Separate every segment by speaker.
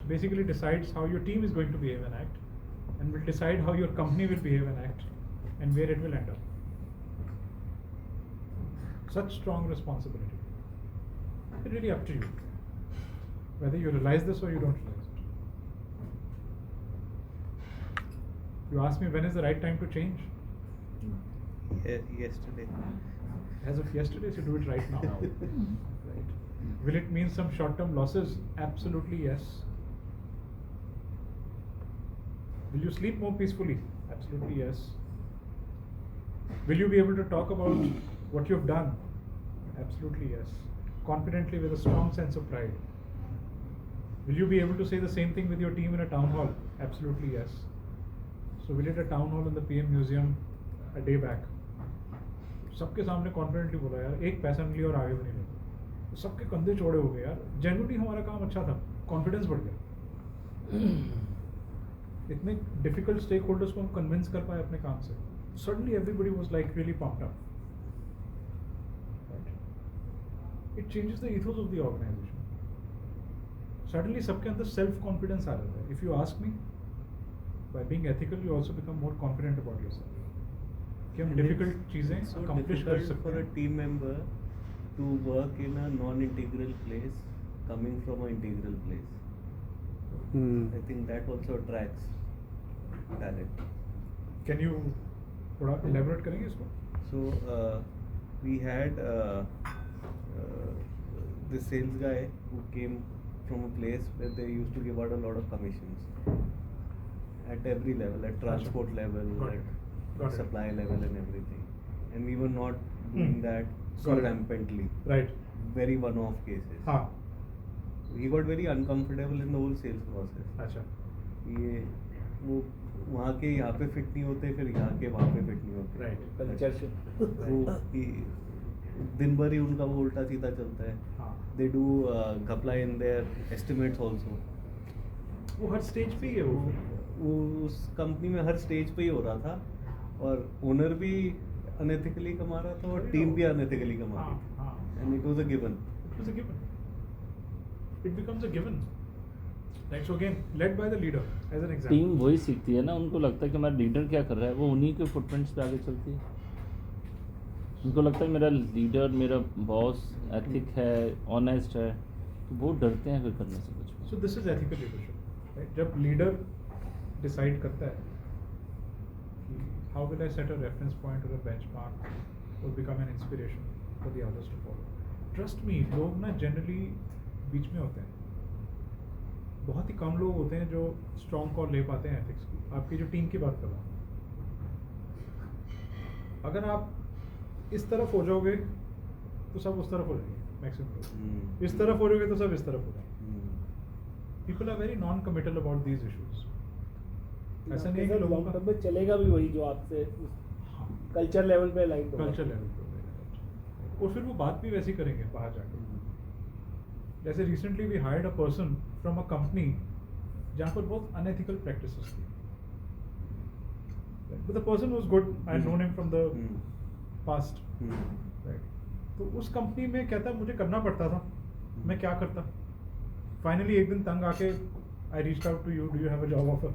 Speaker 1: basically decides how your team is going to behave and act, and will decide how your company will behave and act, and where it will end up. Such strong responsibility. It's really up to you, whether you realize this or you don't realize it. You ask me when is the right time to change?
Speaker 2: Yesterday.
Speaker 1: As of yesterday, so do it right now. Right. Will it mean some short-term losses? Absolutely yes. Will you sleep more peacefully? Absolutely yes. Will you be able to talk about what you've done? Absolutely yes. Confidently, with a strong sense of pride. Will you be able to say the same thing with your team in a town hall? Absolutely yes. So we did a town hall in the PM Museum a day back. सबके सामने confidently बोला यार एक पैसा नहीं लिया और आगे भी नहीं लिया, तो सबके कंधे चौड़े हो गए यार, जेन्युइनली हमारा काम अच्छा था, कॉन्फिडेंस बढ़ गया, इतने डिफिकल्ट स्टेक होल्डर्स को हम कन्विंस कर पाए अपने काम से, suddenly everybody was like really pumped up. It changes the ethos of the organization. सडनली सबके अंदर सेल्फ कॉन्फिडेंस आ जाता है. If you ask me, by being ethical you also become more confident about yourself कि हम डिफिकल्ट चीजें accomplish कर सकते
Speaker 2: फॉर अ
Speaker 1: हैं.
Speaker 2: Team member to work in a non integral place coming from a integral place. I think that also attracts talent.
Speaker 1: Can you थोड़ा elaborate करेंगे इसको?
Speaker 2: So we had this sales guy who came from a place where they used to give out a lot of commissions at every level, at transport level,
Speaker 1: Got it.
Speaker 2: at
Speaker 1: Got it.
Speaker 2: supply level and everything. And we were not doing that so
Speaker 1: Got it.
Speaker 2: rampantly.
Speaker 1: Right.
Speaker 2: Very one-off cases.
Speaker 1: हाँ.
Speaker 2: He got very uncomfortable in the whole sales process.
Speaker 1: अच्छा.
Speaker 2: ये वो वहाँ के यहाँ पे fit नहीं होते, फिर यहाँ के वहाँ पे फिट नहीं होते.
Speaker 1: Right.
Speaker 3: Culture shift.
Speaker 2: वो दिन भर ही उनका वो उल्टा सीधा चलता है.
Speaker 1: हाँ.
Speaker 2: They do घपला in their estimates also.
Speaker 1: वो हर स्टेज पे ही है
Speaker 2: वो उस कंपनी में हर स्टेज पे ही हो रहा था, और ओनर भी अनएथिकली कमा रहा था और टीम भी अनएथिकली कमा रही थी.
Speaker 1: हाँ.
Speaker 2: And it was a given.
Speaker 1: It was a given. It becomes a given. Right. So again, led by the leader as an example.
Speaker 4: Team वही सीखती है ना, उनको लगता है कि हमारा लीडर क्या कर रहा है, वो उन्हीं के फुटप्रिंट्स पे आगे चलती है. उनको लगता है मेरा लीडर, मेरा बॉस एथिक है, ऑनेस्ट है, तो वो डरते हैं फिर करने से कुछ.
Speaker 1: So this is ethical leadership. Right. जब leader decide करता है कि how will I set a reference point or a benchmark or become an inspiration for the others to follow. Trust me, लोग ना generally बीच में होते हैं. बहुत ही कम लोग होते हैं जो स्ट्रॉन्ग कॉल ले पाते हैं एथिक्स की. आपकी जो टीम की बात कर रहा हूँ, अगर आप इस तरफ हो जाओगे तो सब उस तरफ हो जाएंगे मैक्सिमम लोग. इस तरफ हो जाओगे तो सब इस तरफ हो जाएंगे. People are very non committal about these issues. ऐसा नहीं है कि लोगों का
Speaker 3: में चलेगा भी वही जो आपसे कल्चर लेवल पे लाइन
Speaker 1: कल्चर लेवल पे होगा, और फिर वो बात भी वैसी करेंगे बाहर जाकर. जैसे recently we hired a person from a company जहाँ पर बहुत अनएथिकल प्रैक्टिसेस थी. But the person was good. I known him from the past. Right. तो उस कंपनी में कहता मुझे करना पड़ता था, मैं क्या करता. फाइनली एक दिन तंग आके I reached out to you, do you have a job offer.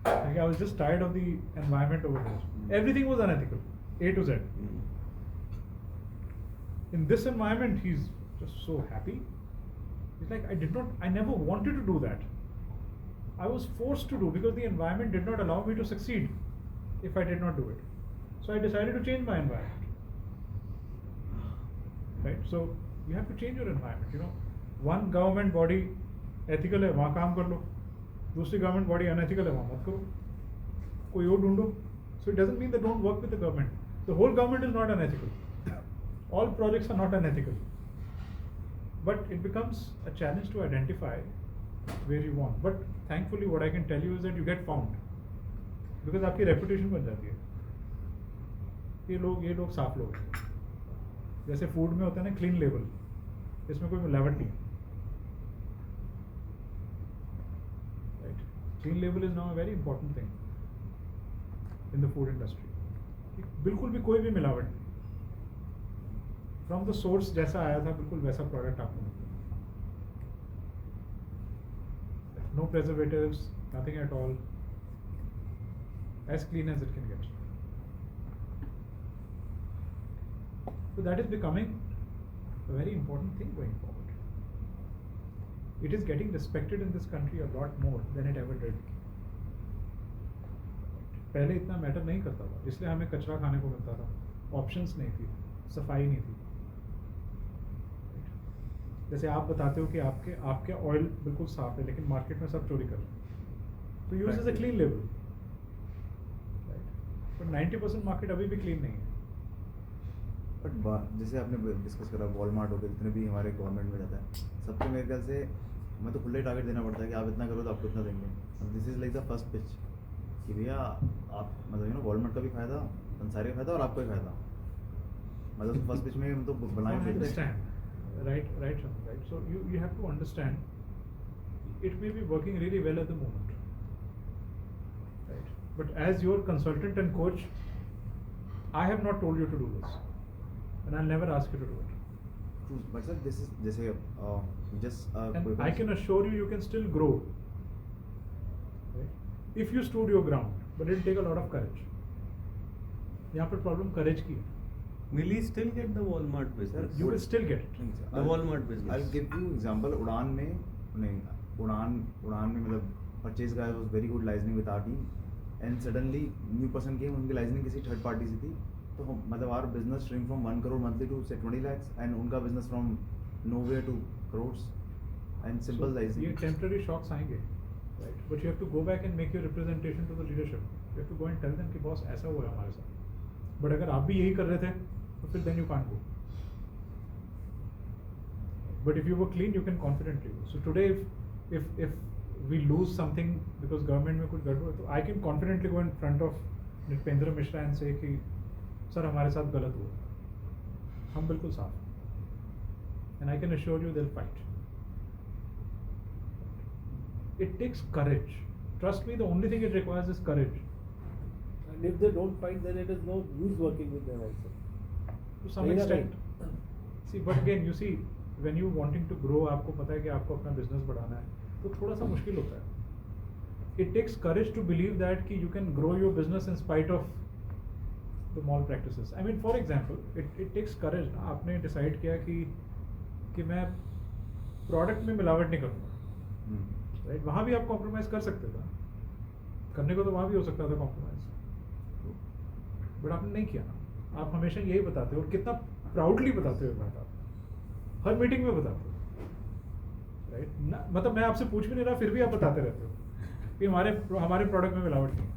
Speaker 1: I was just tired of the environment over there. Everything was unethical, A to Z. In this environment, he's just so happy. He's like, I never wanted to do that. I was forced to do because the environment did not allow me to succeed if I did not do it. So I decided to change my environment. Right? So you have to change your environment. You know, one government body ethical है, वहाँ काम कर लो. दूसरी government body unethical है, वहाँ मत करो. कोई और ढूंढो. So it doesn't mean that don't work with the government. The whole government is not unethical. All projects are not unethical. But it becomes a challenge to identify where you want. But thankfully, what I can tell you is that you get found. Because आपकी reputation बन जाती है. ये लोग साफ लोग हैं. जैसे फूड में होता है ना क्लीन लेबल, इसमें कोई मिलावट नहीं. Right? Clean label is now a very important thing in the food industry. बिल्कुल भी कोई भी मिलावट नहीं. फ्रॉम द सोर्स जैसा आया था बिल्कुल वैसा प्रोडक्ट आपको मिलता है. no preservatives, nothing at all, as clean as it can get. So that is becoming a very important thing going forward. It is getting respected in this country a lot more than it ever did. पहले इतना matter नहीं करता था, इसलिए हमें कचरा खाने को मिलता था, ऑप्शंस नहीं थी, सफाई नहीं थी. जैसे आप बताते हो कि आपके ऑयल बिल्कुल साफ है, लेकिन मार्केट में सब चोरी कर रहे हैं, तो use is a clean label, but 90% market अभी भी क्लीन नहीं है.
Speaker 5: बट जैसे आपने डिस्कस करा वॉलमार्ट हो गया, जितने भी हमारे गवर्नमेंट में जाता है, सबको मेरे ख्याल से मैं तो खुले टारगेट देना पड़ता है कि आप इतना करो तो आपको इतना देंगे. This is like the first pitch कि भैया आप मतलब वॉलमार्ट का भी फायदा, अंसारी का फायदा और आपको भी फायदा. मतलब फर्स्ट पिच में हम तो बनाए
Speaker 1: I understand. Right, Shantu, right. So you have to understand, it may be working really well at the moment, right? But as your consultant and coach, I have not told you to do this, and I'll never ask you to do it.
Speaker 5: True, but sir, this is जैसे just
Speaker 1: And I can assure you, you can still grow, right? If you stood your ground, but it'll take a lot of courage. यहाँ पर problem courage की है.
Speaker 2: Will he still get the Walmart business?
Speaker 1: You will still get it.
Speaker 2: The Walmart business.
Speaker 5: I'll give you example. उड़ान में मतलब purchase guy was very good liaising with our team, and suddenly new person came, उनकी liaising किसी third party से थी, तो हम मतलब our business shrink from 1 crore monthly to say 20 lakhs, and उनका business from nowhere to crores, and simple
Speaker 1: So,
Speaker 5: liaising.
Speaker 1: ये temporary shocks आएंगे, right? But you have to go back and make your representation to the leadership. You have to go and tell them कि boss ऐसा हुआ है हमारे साथ. But अगर आप भी यही कर रहे थे, तो फिर then you can't go. But if you were clean, you can confidently go. So today, if we lose something because government में कुछ गड़बड़, तो I can confidently go in front of Nitpendra Mishra and say कि sir हमारे साथ गलत हुआ, हम बिल्कुल साफ हैं, and I can assure you they'll fight. It takes courage. Trust me, the only thing it requires is courage.
Speaker 3: And if they don't fight, then it is no use working with them also.
Speaker 1: To some extent. See, but again, you see, when you wanting to grow, आपको पता है कि आपको अपना business बढ़ाना है, तो थोड़ा सा मुश्किल होता है. It takes courage to believe that कि you can grow your business in spite of the mall practices. I mean, for example, it takes courage. ना आपने decide किया कि मैं product में मिलावट नहीं करूँगा, right? वहाँ भी आप compromise कर सकते थे, करने को तो वहाँ भी हो सकता था compromise, but आपने नहीं किया ना. आप हमेशा यही बताते हो, और कितना प्राउडली बताते हो बात, आप हर मीटिंग में बताते हो, राइट? मतलब मैं आपसे पूछ भी नहीं रहा, फिर भी आप बताते रहते हो कि हमारे प्रोडक्ट में मिलावट नहीं है,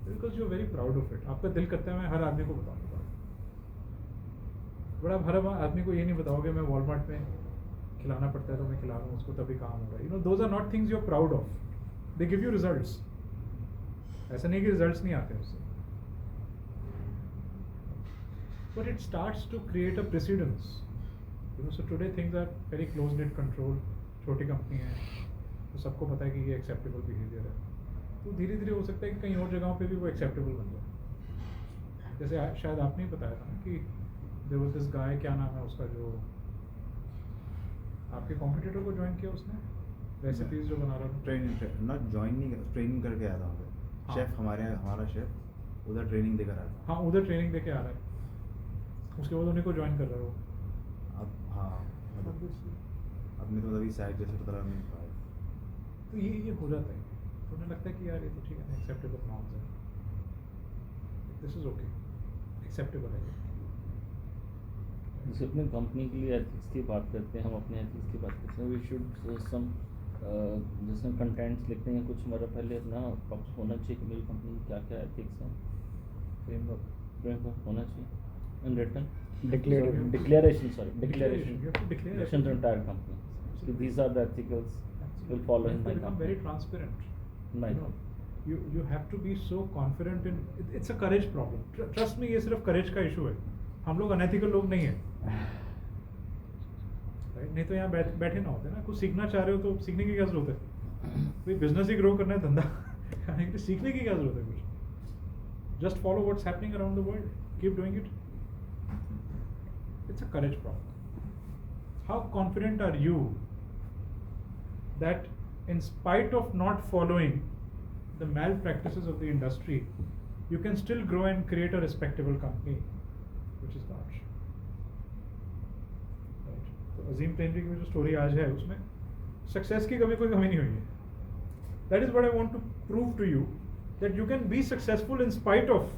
Speaker 1: because you are very proud of it. आपका दिल करता है मैं हर आदमी को बताऊंगा, बट आप हर आदमी को ये नहीं बताओगे मैं वॉलमार्ट में खिलाना पड़ता है तो मैं खिला रहा हूँ उसको, तभी काम होगा. You know, those are not things you are proud of. They give you results. ऐसा नहीं कि रिजल्ट्स नहीं आते उससे, but it starts to create a precedence. You know, so today things are very close knit control. छोटी company है तो सबको पता है कि ये acceptable behavior है, तो धीरे धीरे हो सकता है कि कहीं और जगहों पे भी वो acceptable बन जाए. जैसे शायद आपने ही बताया था ना कि there was this guy, क्या नाम है उसका, जो आपके कॉम्पिटिटर को ज्वाइन किया उसने, रेसिपीज जो बना रहा था.
Speaker 5: ट्रेनिंग नॉट ज्वाइन नहीं, ट्रेनिंग करके आया था वहाँ पे. शेफ हमारा शेफ उधर ट्रेनिंग देकर आया था.
Speaker 1: हाँ, उधर ट्रेनिंग देके आ रहा है, उसके बाद उन्हीं को ज्वाइन कर रहा है वो.
Speaker 5: अब हाँ मतलब अपने तो अभी साइड जैसे तो तरह नहीं पाया.
Speaker 1: तो ये हो जाता है, तो उन्हें लगता है कि यार ये तो ठीक है, एक्सेप्टेबल नॉर्म्स है, दिस इज ओके, एक्सेप्टेबल है.
Speaker 4: जैसे अपने कंपनी के लिए एथिक्स की बात करते हैं, हम अपने एथिक्स की बात करते हैं, वी शुड सम जैसे कंटेंट्स लिखते हैं कुछ, हमारा पहले अपना होना चाहिए कि मेरी कंपनी में क्या क्या एथिक्स हैं, फ्रेमवर्क होना चाहिए in written. Declaration to the entire company. So these are the ethicals we'll follow in my
Speaker 1: become
Speaker 4: company.
Speaker 1: very transparent.
Speaker 4: My
Speaker 1: You know, you have to be so confident in it's a courage problem. Trust me, ये सिर्फ courage का issue है. हम लोग unethical लोग नहीं हैं. Right? नहीं तो यहाँ बैठे ना होते ना. कुछ सीखना चाह रहे हो तो सीखने की क्या जरूरत है? कोई बिजनेस ही ग्रो करना है, धंधा करने के लिए सीखने की क्या जरूरत है कुछ? Just follow what's happening around the world. Keep doing it. It's a courage problem. How confident are you that in spite of not following the malpractices of the industry, you can still grow and create a respectable company, which is large. Right. तो अजीम प्रेमजी की जो story आज है उसमें success की कभी कोई कमी नहीं हुई है. That is what I want to prove to you, that you can be successful in spite of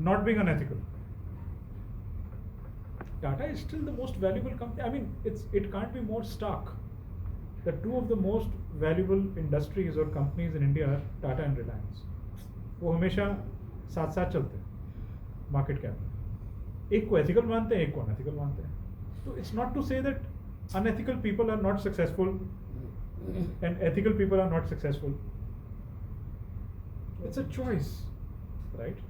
Speaker 1: not being unethical. Tata is still the most valuable company. I mean, it can't be more stark. The two of the most valuable industries or companies in India are Tata and Reliance. वो हमेशा साथ साथ चलते हैं market cap में. एक को ethical मानते हैं, एक को अनएथिकल मानते हैं. तो it's not to say that unethical people are not successful and ethical people are not successful. It's a choice, right?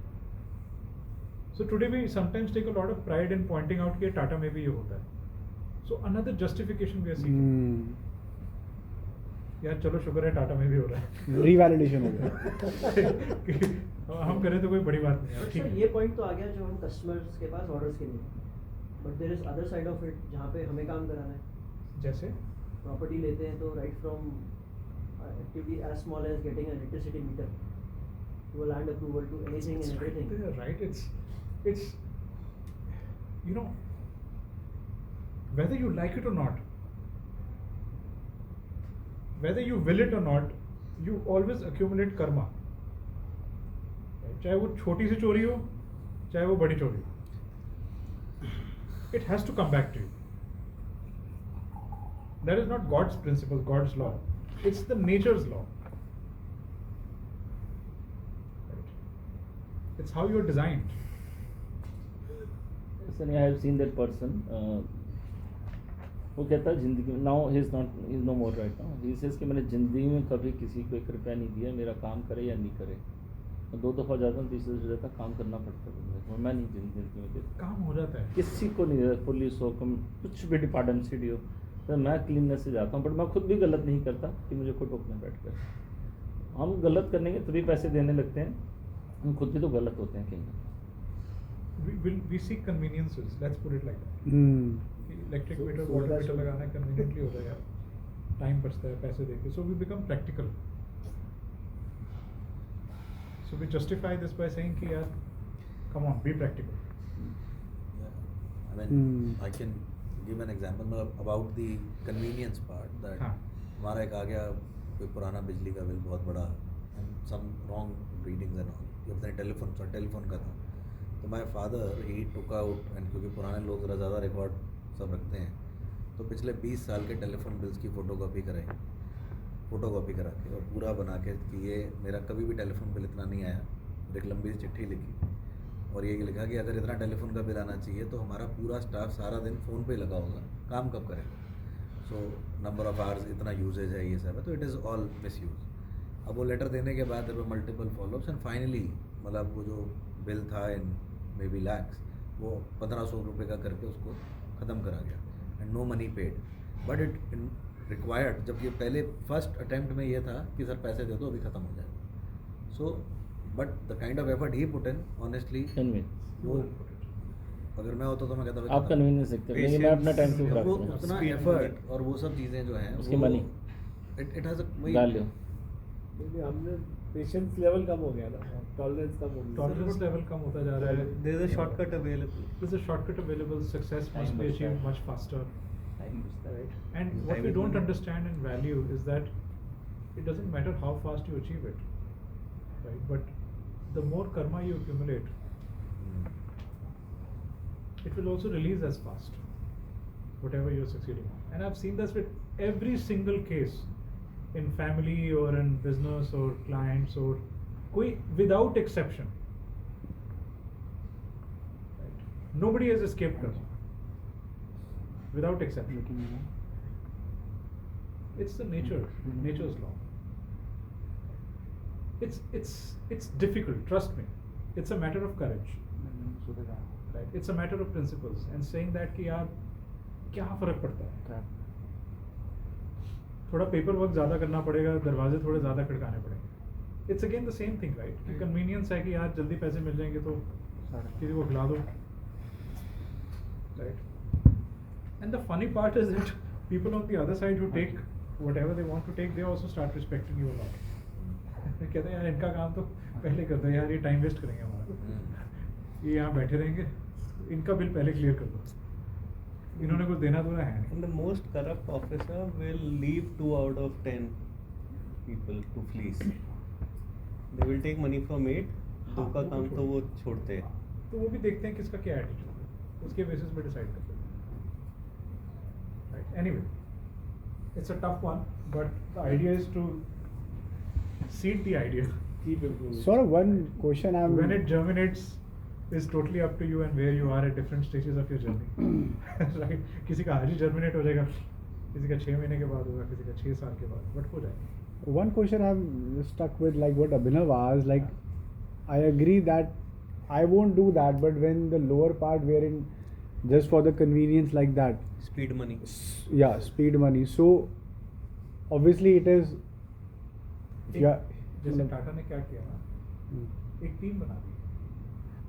Speaker 1: So today we sometimes take a lot of pride in pointing out कि Tata में भी ये होता है. So another justification we are seeking. यार चलो शुक्र है टाटा में भी हो रहा है.
Speaker 3: रीवैलिडेशन हो गया.
Speaker 1: हम करें तो कोई बड़ी बात नहीं है.
Speaker 6: सर
Speaker 1: ठीक है.
Speaker 6: ये पॉइंट तो आ गया जो हम कस्टमर्स के पास ऑर्डर्स के लिए, but there is other side of it जहाँ पे हमें काम कराना है.
Speaker 1: जैसे
Speaker 6: प्रॉपर्टी लेते हैं तो right from activity as small as getting an electricity meter to land approval to anything and everything.
Speaker 1: right, it's you know, whether you like it or not, whether you will it or not, you always accumulate karma. चाहे वो छोटी सी चोरी हो, चाहे वो बड़ी चोरी हो, it has to come back to you. That is not God's principle, God's law. It's the nature's law. Right? It's how you're designed.
Speaker 4: Sunny, I have seen that person. वो कहता है जिंदगी में now he is no more right now. He says कि मैंने ज़िंदगी में कभी किसी को 1 रुपया नहीं दिया, मेरा काम करे या नहीं करे. मैं 2 दफ़ा जाता हूँ, तीसरी दफ़ा जाता काम करना पड़ता है. मैं नहीं जिंदगी में देता,
Speaker 1: काम हो जाता है.
Speaker 4: किसी को नहीं देता. पुलिस हो, कुछ भी डिपार्टमेंट से हो, तो मैं क्लीननेस से जाता हूँ. बट मैं खुद भी गलत नहीं करता कि मुझे कोई टोकने बैठ कर. हम गलत करने के तभी पैसे देने लगते हैं, हम खुद भी तो गलत होते हैं कहीं.
Speaker 1: We seek conveniences. Let's put it like that. Electric meter, water meter लगाना कन्वीनियंटली होता है यार, टाइम बचता है पैसे देके. So we become practical. So we justify this by saying कि यार come on, be practical.
Speaker 7: I mean, I can give an example about the convenience part that
Speaker 1: हाँ.
Speaker 7: हमारा एक आ गया कोई पुराना बिजली का बिल बहुत बड़ा and some wrong readings and all. ये अपने टेलीफोन का था. तो my father he took out, and क्योंकि पुराने लोग ज़रा ज़्यादा रिकॉर्ड सब रखते हैं, तो पिछले 20 साल के टेलीफोन बिल्स की फ़ोटोकॉपी करा के और पूरा बना के कि ये मेरा कभी भी टेलीफोन बिल इतना नहीं आया. और एक लंबी सी चिट्ठी लिखी और ये लिखा कि अगर इतना टेलीफोन का बिल आना चाहिए तो हमारा पूरा स्टाफ सारा दिन फ़ोन पे ही लगा होगा, काम कब करेगा. सो नंबर ऑफ़ आवर्स, इतना यूजेज है, ये सब है, तो it is all misuse. अब वो लेटर देने के बाद there were multiple follow ups and finally मतलब वो जो बिल था इन मे बी लैक्स, वो 1500 रुपये का करके उसको ख़त्म करा गया and no money paid. But it required, जब ये पहले फर्स्ट अटैम्प्ट में ये था कि सर पैसे दे दो अभी ख़त्म हो जाएगा. So but the kind of effort he put in, honestly वो अगर मैं होता तो मैं कहता
Speaker 4: आप कन्वीनियंस देखते हैं, लेकिन मैं अपना टाइम क्यों खराब
Speaker 7: वो
Speaker 4: करूँ.
Speaker 7: उतना एफर्ट और वो सब चीज़ें जो हैं
Speaker 4: उसकी
Speaker 7: वो
Speaker 4: money.
Speaker 7: It has
Speaker 4: value.
Speaker 3: क्योंकि हमने पेशेंस लेवल कम हो गया ना, टॉलरेंस कम हो गया.
Speaker 1: टॉलरेंस लेवल कम होता जा रहा है.
Speaker 2: There is a shortcut available.
Speaker 1: There's a shortcut available. Success must be achieved much faster. Right. And what we don't understand and value is that it doesn't matter how fast you achieve it, right? But the more karma you accumulate, it will also release as fast, whatever you're succeeding on. And I've seen this with every single case in family or in business or clients or without exception. Right? Nobody has escaped karma. Without exception. It's the nature's law. It's difficult, trust me. It's a matter of courage. Right? It's a matter of principles and saying that कि यार क्या फर्क पड़ता है. थोड़ा paper work ज़्यादा करना पड़ेगा, दरवाजे थोड़े ज़्यादा खड़काने पड़ेंगे. It's again the same thing, right? कि convenience है कि यार जल्दी पैसे मिल जाएंगे तो किसी को खिला दो. Right? And the funny part is that people on the other side who take whatever they want to take, they also start respecting you a lot. कहते हैं यार इनका काम तो पहले कर दो यार, ये टाइम वेस्ट करेंगे हमारा, ये यहाँ बैठे रहेंगे, इनका बिल पहले क्लियर कर दो, इन्होंने कुछ देना तो है नहीं.
Speaker 2: And the most corrupt officer will leave 2 out of 10 people to fleece. They will take money from 8. दो का काम तो वो छोड़ते हैं.
Speaker 1: तो वो भी देखते हैं किसका क्या एटीट्यूड है, उसके बेसिस पे डिसाइड करते हैं. Right. Anyway, it's a tough one, but the idea is to seed the idea.
Speaker 3: Keep improving.
Speaker 8: Sort of one question
Speaker 1: When it germinates is totally up to you and where you are at different stages of your journey. Right? किसी का आज ही germinate हो जाएगा, किसी का 6 महीने के बाद होगा, किसी का 6 साल के बाद, but हो जाएगा.
Speaker 8: One question I'm stuck with, like what Abhinav asked, like I agree that I won't do that, but when the lower part wherein just for the convenience like that,
Speaker 2: Speed money.
Speaker 8: yeah, speed money. So obviously it is, yeah.
Speaker 1: जैसे टाटा ने क्या किया ना,
Speaker 8: Hmm.
Speaker 1: एक team बना दी.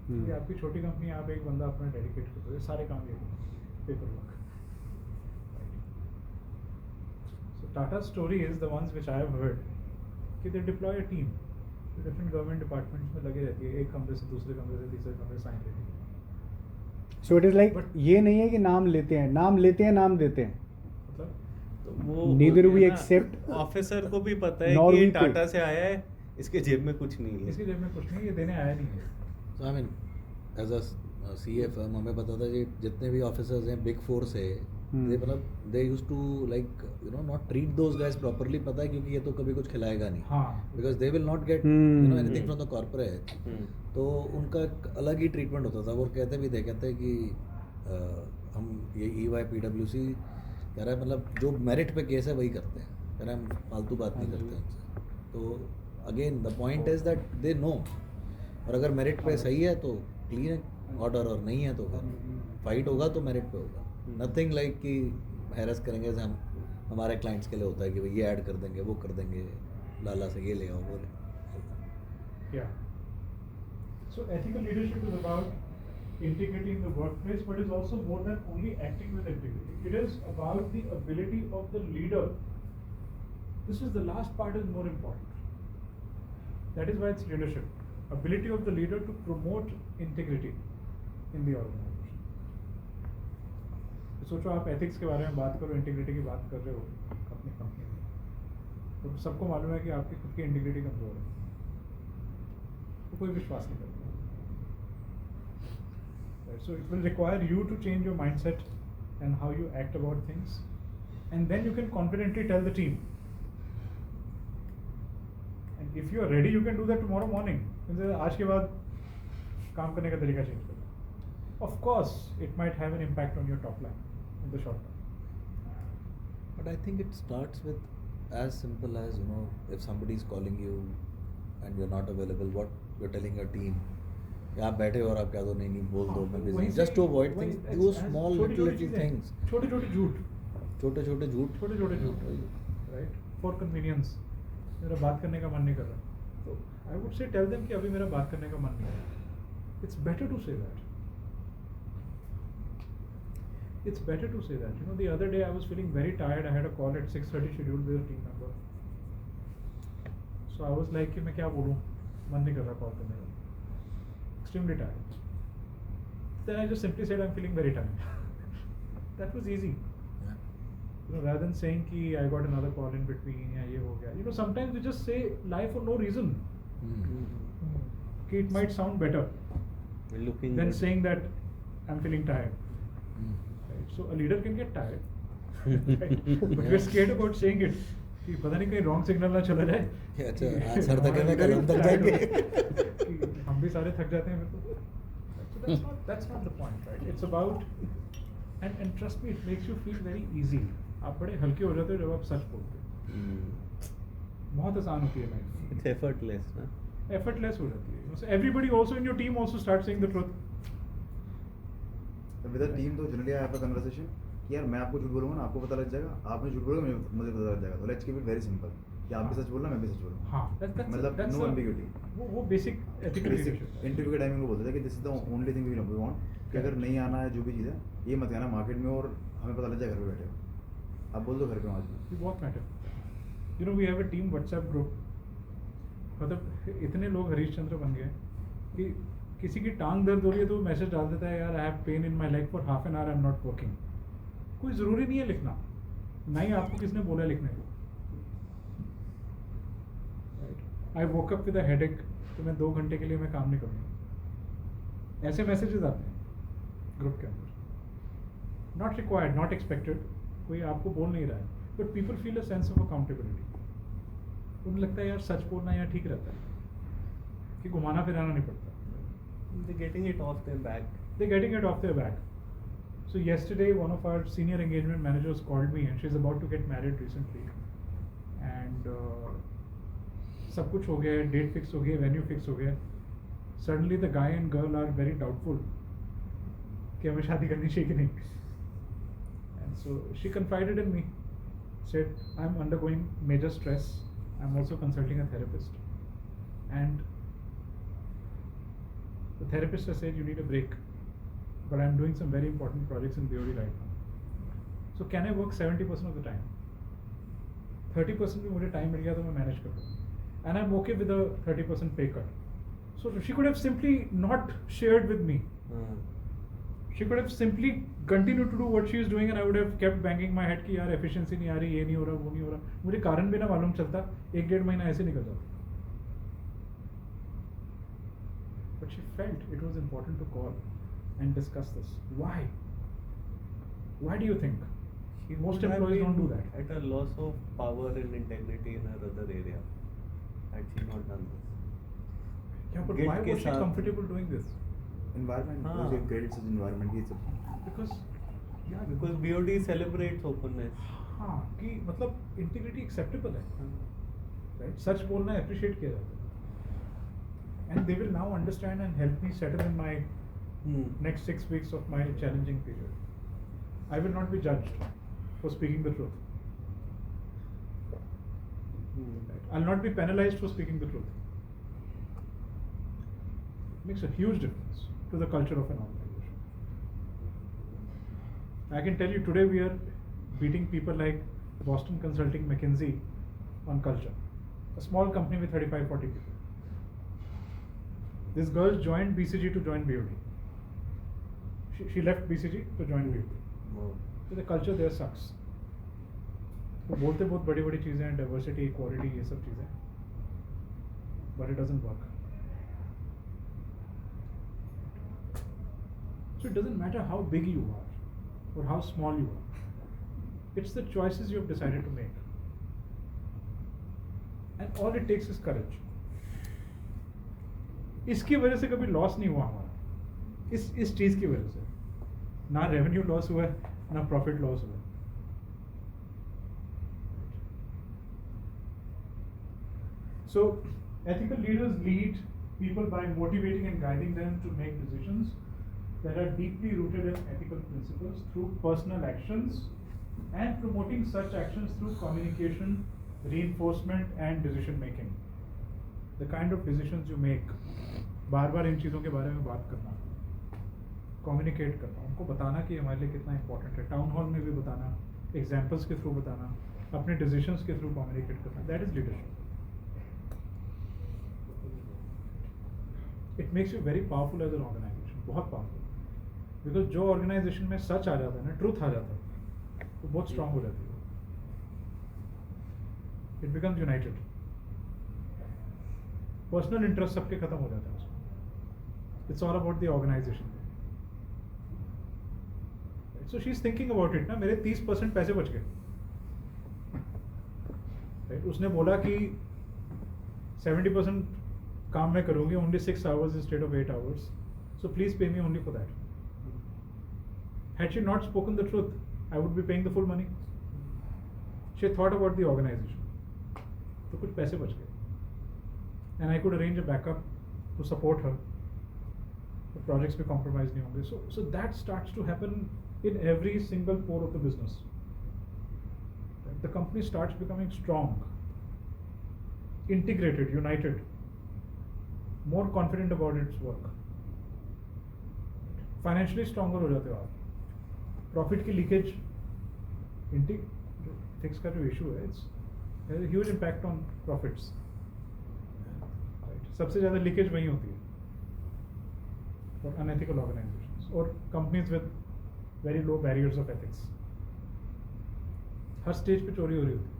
Speaker 8: Hmm.
Speaker 1: ये आपकी छोटी कंपनी, आप एक बंदा अपना डेडिकेट कर दो, ये सारे काम ये paper work. So Tata's story is the ones which I have heard कि they deploy a team, different government departments में लगे रहती है, एक कमरे से दूसरे कमरे से तीसरे कमरे साइन लेने के.
Speaker 8: So it is like
Speaker 1: But-
Speaker 8: ये नहीं है कि नाम लेते हैं, नाम लेते हैं, नाम देते हैं.
Speaker 1: मतलब
Speaker 2: तो वो
Speaker 8: Neither
Speaker 2: होते
Speaker 8: we
Speaker 2: हैं ना,
Speaker 8: accept,
Speaker 2: ऑफिसर को भी पता है
Speaker 8: nor
Speaker 2: कि ये
Speaker 8: we pay.
Speaker 2: टाटा से आया है, इसके जेब में कुछ नहीं है.
Speaker 1: इसकी जेब में कुछ नहीं, ये देने आया नहीं है.
Speaker 7: So I mean, as a CA firm हमें पता था कि जितने भी ऑफिसर्स हैं बिग फोर से, they मतलब they used to like not treat those guys properly, पता है क्योंकि ये तो कभी कुछ खिलाएगा नहीं.
Speaker 1: हाँ.
Speaker 7: Because they will not get anything from the corporate. तो उनका एक अलग ही ट्रीटमेंट होता था. वो कहते भी थे, कहते कि हम ये EY PwC कह रहा है मतलब जो मेरिट पे केस है वही करते हैं, कह रहा है हम फालतू बात नहीं करते उनसे. तो again the point is that they know, और अगर मेरिट पे सही है तो क्लीन ऑर्डर, और नहीं है तो फिर फाइट होगा तो मेरिट पे होगा. नथिंग लाइक कि हैरेस करेंगे, जैसे हम हमारे क्लाइंट्स के लिए होता है कि भाई ये ऐड कर देंगे, वो कर देंगे, लाला से ये ले आओ, वो ले.
Speaker 1: Yeah. So ethical leadership is about integrity in the workplace, but is also more than only acting with integrity. It is about the ability of the leader. This is the last part is more important. That is why it's leadership. Ability of the leader to promote integrity in the organization. तो सोचो आप ethics के बारे में बात करो, integrity की बात कर रहे हो अपनी कंपनी में, तो सबको मालूम है कि आपकी खुद की integrity कमजोर है, तो कोई विश्वास नहीं करता. Right? So it will require you to change your mindset and how you act about things, and then you can confidently tell the team. And if you are ready, you can do that tomorrow morning. आज के बाद काम करने का तरीका change करो. Of course, it might have an impact on your top line in the short term.
Speaker 7: But I think it starts with as simple as if somebody is calling you and you're not available, what you're telling your team. कि आप बैठे हो और आप क्या दो, नहीं बोल दो मैं
Speaker 1: वही
Speaker 7: बिजी,
Speaker 1: से-
Speaker 7: just to avoid
Speaker 1: वही-
Speaker 7: things,
Speaker 1: as-
Speaker 7: those
Speaker 1: as
Speaker 7: small
Speaker 1: छोटी-छोटी
Speaker 7: little
Speaker 1: चीज़ें,
Speaker 7: things,
Speaker 1: छोटे-छोटे झूठ,
Speaker 7: छोटे-छोटे झूठ,
Speaker 1: छोटे-छोटे झूठ, right? For convenience, मेरा बात करने का मन नहीं कर रहा, तो I would say tell them कि अभी मेरा बात करने का मन नहीं है. It's better to say that. It's better to say that. The other day I was feeling very tired. I had a call at 6:30 scheduled with a team member. So I was like कि मैं क्या बोलूँ, मन नहीं कर रहा call करने का. Extremely tired. Then I just simply said I'm feeling very tired. That was easy.
Speaker 7: yeah.
Speaker 1: Rather than saying कि I got another call in between या ये हो गया. Sometimes we just say lie for no reason. कि it might sound better
Speaker 2: Looking
Speaker 1: than
Speaker 2: good.
Speaker 1: saying that I'm feeling tired. Right? So a leader can get tired, right? But we're scared about saying it. कि पता नहीं कहीं wrong signal ना चला जाए.
Speaker 7: कि अच्छा,
Speaker 1: कि
Speaker 7: आज सर थके
Speaker 1: हमारा
Speaker 7: हैं, कल
Speaker 1: leader
Speaker 7: हम
Speaker 1: भी
Speaker 7: थक
Speaker 1: tired
Speaker 7: जाएंगे.
Speaker 1: हो. कि हम भी सारे थक जाते हैं फिर तो. So that's not the point, right? It's about and trust me, it makes you feel very easy. आप बड़े हल्के हो जाते हो जब आप सच बोलते हो. बहुत आसान होती है लाइफ.
Speaker 2: It's effortless, ना?
Speaker 1: Effortless हो जाती है. So everybody also in your team also starts saying the truth.
Speaker 5: With the team तो generally I have a conversation कि यार मैं आपको झूठ बोलूंगा ना, आपको पता लग जाएगा, आपने झूठ बोलोगे मुझे पता लग जाएगा. तो let's keep it very simple कि आप भी सच बोलना, मैं भी सच बोलूंगा.
Speaker 1: हाँ,
Speaker 5: मतलब नो एम्बिग्यूटी.
Speaker 1: वो बेसिक एथिकल लीडरशिप.
Speaker 5: इंटरव्यू के टाइमिंग को बोलते थे कि this is the only thing we want, कि अगर नहीं आना है जो भी चीज़ है, ये मत कहना मार्केट में और हमें पता लग जाए घर पे बैठे हो. आप बोल दो घर पे आज भी.
Speaker 1: बहुत matter. You know, we have a team WhatsApp group. मतलब इतने लोग हरीश चंद्र बन गए कि किसी की टांग दर्द हो रही है तो मैसेज डाल देता है, यार I have pain in my leg for half an hour, I am not working. कोई ज़रूरी नहीं है लिखना, ना ही आपको किसने बोला लिखने को. I woke up with a headache, तो मैं 2 घंटे के लिए मैं काम नहीं करूँगा. ऐसे मैसेजेस आते हैं ग्रुप के अंदर. नॉट रिक्वायर्ड, नॉट एक्सपेक्टेड, कोई आपको बोल नहीं रहा है, but people feel a sense of accountability. उन्हें लगता है यार सच बोलना यार ठीक रहता है कि घुमाना फिराना नहीं पड़ता.
Speaker 2: They're getting it off their back.
Speaker 1: They're getting it off their back. So yesterday one of our senior engagement managers called me and she's about to get married recently. And सब कुछ हो गया है, डेट फिक्स हो गया, venue fix हो गया. Suddenly the guy and girl are very doubtful कि हमें शादी करनी चाहिए कि नहीं. And so she confided in me, said I'm undergoing major stress. I'm also consulting a therapist. And the therapist has said you need a break, but I'm doing some very important projects in BOD right now. So can I work 70% of the time? 30% भी मुझे time मिल गया तो मैं manage कर लूँ. And I'm okay with a 30% pay cut. So she could have simply not shared with me. She could have simply continued to do what she is doing and I would have kept banging my head कि यार efficiency नहीं आ रही, ये नहीं हो रहा, वो नहीं हो रहा. मुझे कारण भी ना मालूम चलता, 1-1.5 महीना ऐसे निकल जाता. But she felt it was important to call and discuss this. Why? Why do you think? Most
Speaker 2: Would have
Speaker 1: employees don't do
Speaker 2: been
Speaker 1: that.
Speaker 2: At a loss of power and integrity in her other area, had she not done this.
Speaker 1: Yeah, but
Speaker 2: Guilt
Speaker 1: why
Speaker 2: के
Speaker 1: was she
Speaker 2: साथ-
Speaker 1: comfortable doing this?
Speaker 5: environment,
Speaker 2: हाँ.
Speaker 5: those guilt environment की सब.
Speaker 1: Because, yeah,
Speaker 2: Because BOD celebrates openness.
Speaker 1: हाँ कि मतलब integrity acceptable है, right? सच बोलना appreciate किया जाता है. And they will now understand and help me settle in my next 6 weeks of my challenging period. I will not be judged for speaking the truth. Right? I'll not be penalized for speaking the truth. Makes a huge difference to the culture of an organization. I can tell you today we are beating people like Boston Consulting, McKinsey on culture. A small company with 35-40 people. This girl joined BCG to join BOD. She left BCG to join BOD.
Speaker 2: Wow.
Speaker 1: So the culture there sucks. वो बोलते बहुत बड़ी बड़ी चीज़ें हैं, diversity, equality, ये सब चीज़ें, but it doesn't work. So it doesn't matter how big you are or how small you are. It's the choices you have decided to make. And all it takes is courage. इसकी वजह से कभी loss नहीं हुआ हमारा, इस चीज़ की वजह से ना रेवेन्यू लॉस हुआ है, ना प्रॉफिट लॉस हुआ है. So ethical leaders lead people by motivating and guiding them to make decisions that are deeply rooted in ethical principles through personal actions and promoting such actions through communication, reinforcement and decision making. The kind of decisions you make, बार बार इन चीज़ों के बारे में बात करना, communicate करना, उनको बताना कि हमारे लिए कितना important है, टाउन हॉल में भी बताना, examples के थ्रू बताना, अपने decisions के थ्रू communicate करना, that is leadership. It makes you very powerful as an organization, बहुत powerful. Because जो organization में सच आ जाता है ना, truth आ जाता है, तो बहुत strong हो जाती है. It becomes united. Personal interest सबके खत्म हो जाता है उसमें. It's all about the organization. So she's thinking about it ना, मेरे 30% पैसे बच गए. Right? उसने बोला कि 70% काम मैं करूँगी, only 6 hours instead of 8 hours. So please pay me only for that. Had she not spoken the truth, I would be paying the full money. She thought about the organization. तो कुछ पैसे बच गए. And I could arrange a backup to support her. The projects भी compromise नहीं होंगे. So that starts to happen in every single pore of the business. The company starts becoming strong, integrated, united, more confident about its work. Financially stronger हो जाते हो आप. Profit की leakage, fix का जो issue है, it's There is a huge impact on profits. Right. सबसे ज़्यादा लीकेज वहीं होती है for unethical organizations or companies with very low barriers of ethics. Her stage पे चोरी हो रही होती है,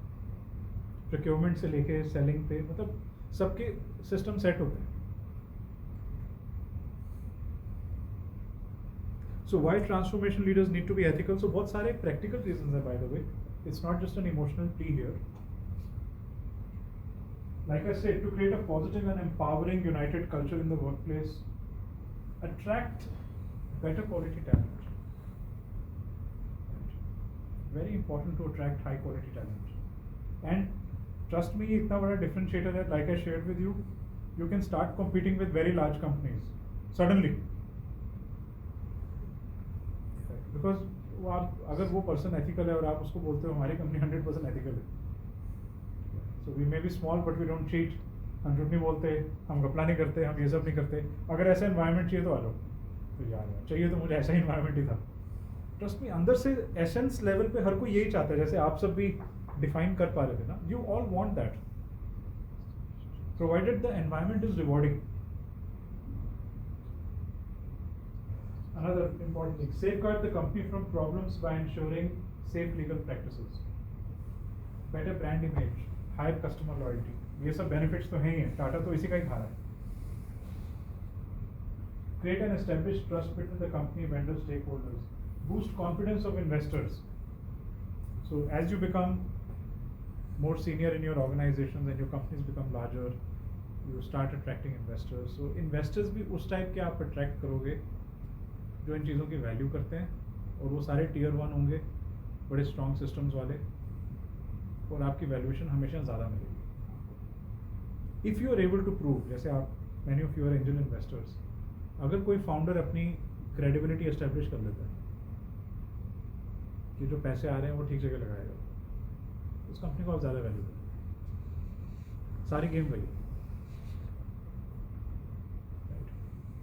Speaker 1: प्रोक्योरमेंट से लेके सेलिंग पे, मतलब सबके सिस्टम सेट होते हैं. So why transformation leaders need to be ethical? So बहुत सारे practical reasons हैं, by the way. It's not just an emotional plea here. Like I said, to create a positive and empowering united culture in the workplace, attract better quality talent. Very important to attract high quality talent. And trust me, इतना बड़ा differentiator है, like I shared with you, you can start competing with very large companies suddenly. Because वो आप अगर वो person ethical है और आप उसको बोलते हो हमारी कंपनी 100% एथिकल है, so we may be small but we don't cheat, हम झूठ नहीं बोलते, हम घपला नहीं करते, हम ये सब नहीं करते. अगर ऐसा इन्वायरमेंट चाहिए तो आ जाओ. तो यार चाहिए तो मुझे ऐसा ही इन्वायरमेंट ही था. ट्रस्ट मी, अंदर से एसेंस लेवल पे हर कोई यही चाहता है, जैसे आप सब भी डिफाइन कर पा रहे थे ना. You all want that, provided the environment is rewarding. Another important thing, safeguard the company from problems by ensuring safe legal practices, better brand image, higher customer loyalty. ये सब benefits तो हैं ही हैं, टाटा तो इसी का ही खा रहा है. Create and establish trust between the company, vendors, stakeholders. Boost confidence of investors. So as you become more senior in your organizations and your companies become larger, you start attracting investors. So investors भी उस type के आप attract करोगे जो इन चीज़ों की value करते हैं, और वो सारे टियर 1 होंगे, बड़े स्ट्रॉन्ग सिस्टम्स वाले, और आपकी वैल्यूएशन हमेशा ज़्यादा मिलेगी. If you are able to prove, जैसे आप many of your angel investors, अगर कोई फाउंडर अपनी क्रेडिबिलिटी एस्टेब्लिश कर लेता है कि जो पैसे आ रहे हैं वो ठीक जगह लगाएगा, उस कंपनी को आप ज़्यादा वैल्यू करें. सारी गेम वही है.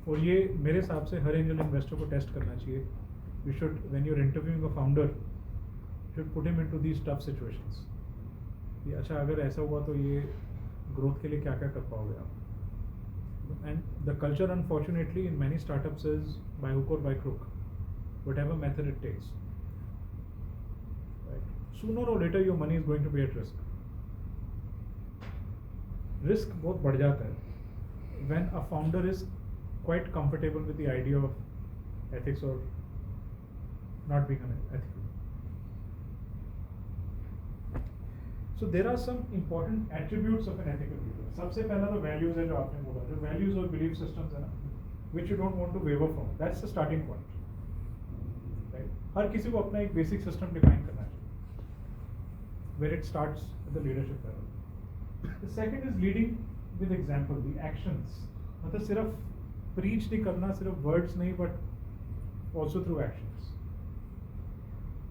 Speaker 1: और ये मेरे हिसाब से हर एंजल इन्वेस्टर को टेस्ट करना चाहिए. You should, when you are interviewing a founder, should put him into these tough situations. कि अच्छा अगर ऐसा हुआ तो ये ग्रोथ के लिए क्या क्या कर पाओगे आप. And the culture unfortunately in many startups is by hook or by crook, whatever method it takes. Sooner or later your money is going to be at risk. Risk बहुत बढ़ जाता है when a founder is quite comfortable with the idea of ethics or not being unethical. So there are some important attributes of an ethical leader. सबसे पहला तो values है जो आपने बोला, जो values और belief systems है ना, which you don't want to waver from. That's the starting point. Right? हर किसी को अपना एक basic system define करना चाहिए, where it starts at the leadership level. The second is leading with example, the actions. मतलब सिर्फ preach नहीं करना, सिर्फ words नहीं, but also through actions.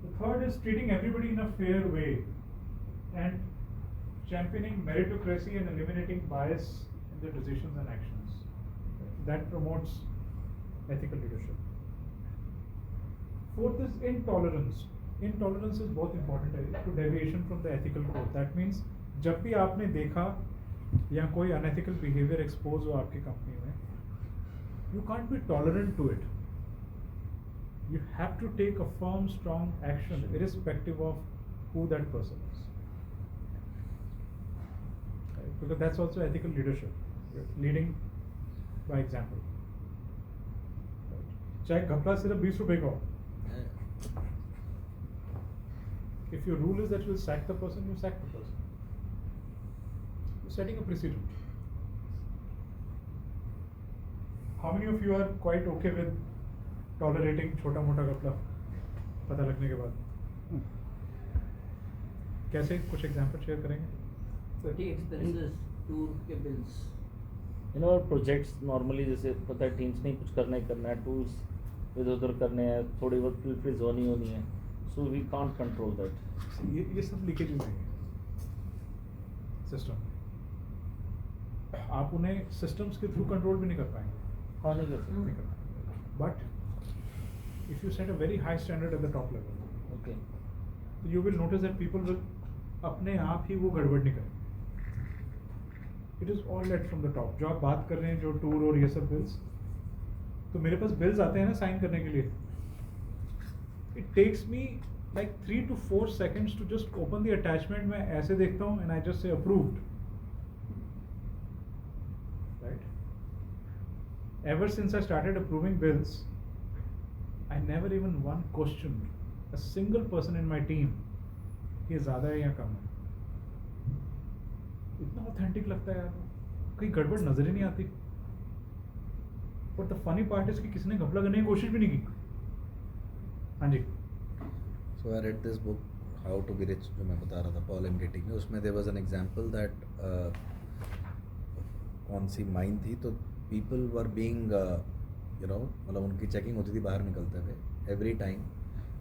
Speaker 1: The third is treating everybody in a fair way and championing meritocracy and eliminating bias in their decisions and actions. That promotes ethical leadership. Fourth is intolerance. Intolerance is बहुत important है to deviation from the ethical code. That means जब भी आपने देखा या कोई unethical behavior expose हो आपकी कंपनी में, you can't be tolerant to it. You have to take a firm, strong action irrespective of who that person is. Right? Because that's also ethical leadership. You're leading by example. Right? चाहे घपला सिर्फ 20 रुपए का हो. If your rule is that you will sack the person, you sack the person. You're setting a precedent. How many of you are quite okay with tolerating छोटा मोटा घपला पता लगने के बाद? कैसे, कुछ एग्जाम्पल शेयर करेंगे?
Speaker 6: petty expenses, tour के bills.
Speaker 4: इन और प्रोजेक्ट्स नॉर्मली जैसे पता है टीम्स ने कुछ करना ही करना है, टूल्स इधर उधर करने हैं, थोड़ी बहुत फ्रीज होनी है, so we can't control that.
Speaker 1: ये सब लीकेजेस हैं सिस्टम. आप उन्हें सिस्टम्स के थ्रू कंट्रोल भी नहीं कर पाएंगे.
Speaker 4: हाँ नहीं कर सकते.
Speaker 1: But if you set a very high standard at the top level,
Speaker 4: okay
Speaker 1: you will notice that people will अपने आप ही वो गड़बड़ नहीं करेंगे. It is all let from the top. जो आप बात कर रहे हैं जो टूर और ये सब बिल्स, तो मेरे पास बिल्स आते हैं ना साइन करने के लिए. It takes me like 3 to 4 seconds to just open the attachment. मैं ऐसे देखता हूँ and I just say approved. Right? Ever since I started approving bills, I never even one questioned a single person in my team ये ज़्यादा है या कम है. इतना ऑथेंटिक लगता है यार, कहीं गड़बड़ नजर ही नहीं आती. But the funny part is कि किसी ने घपला करने की कोशिश भी नहीं की. हाँ जी.
Speaker 7: So I read this book, How to Be Rich, जो मैं बता रहा था, पॉल एंड गेटी में. उसमें there was an example that कौन सी माइन थी, तो people were being मतलब उनकी चेकिंग होती थी, बाहर निकलते थे every time.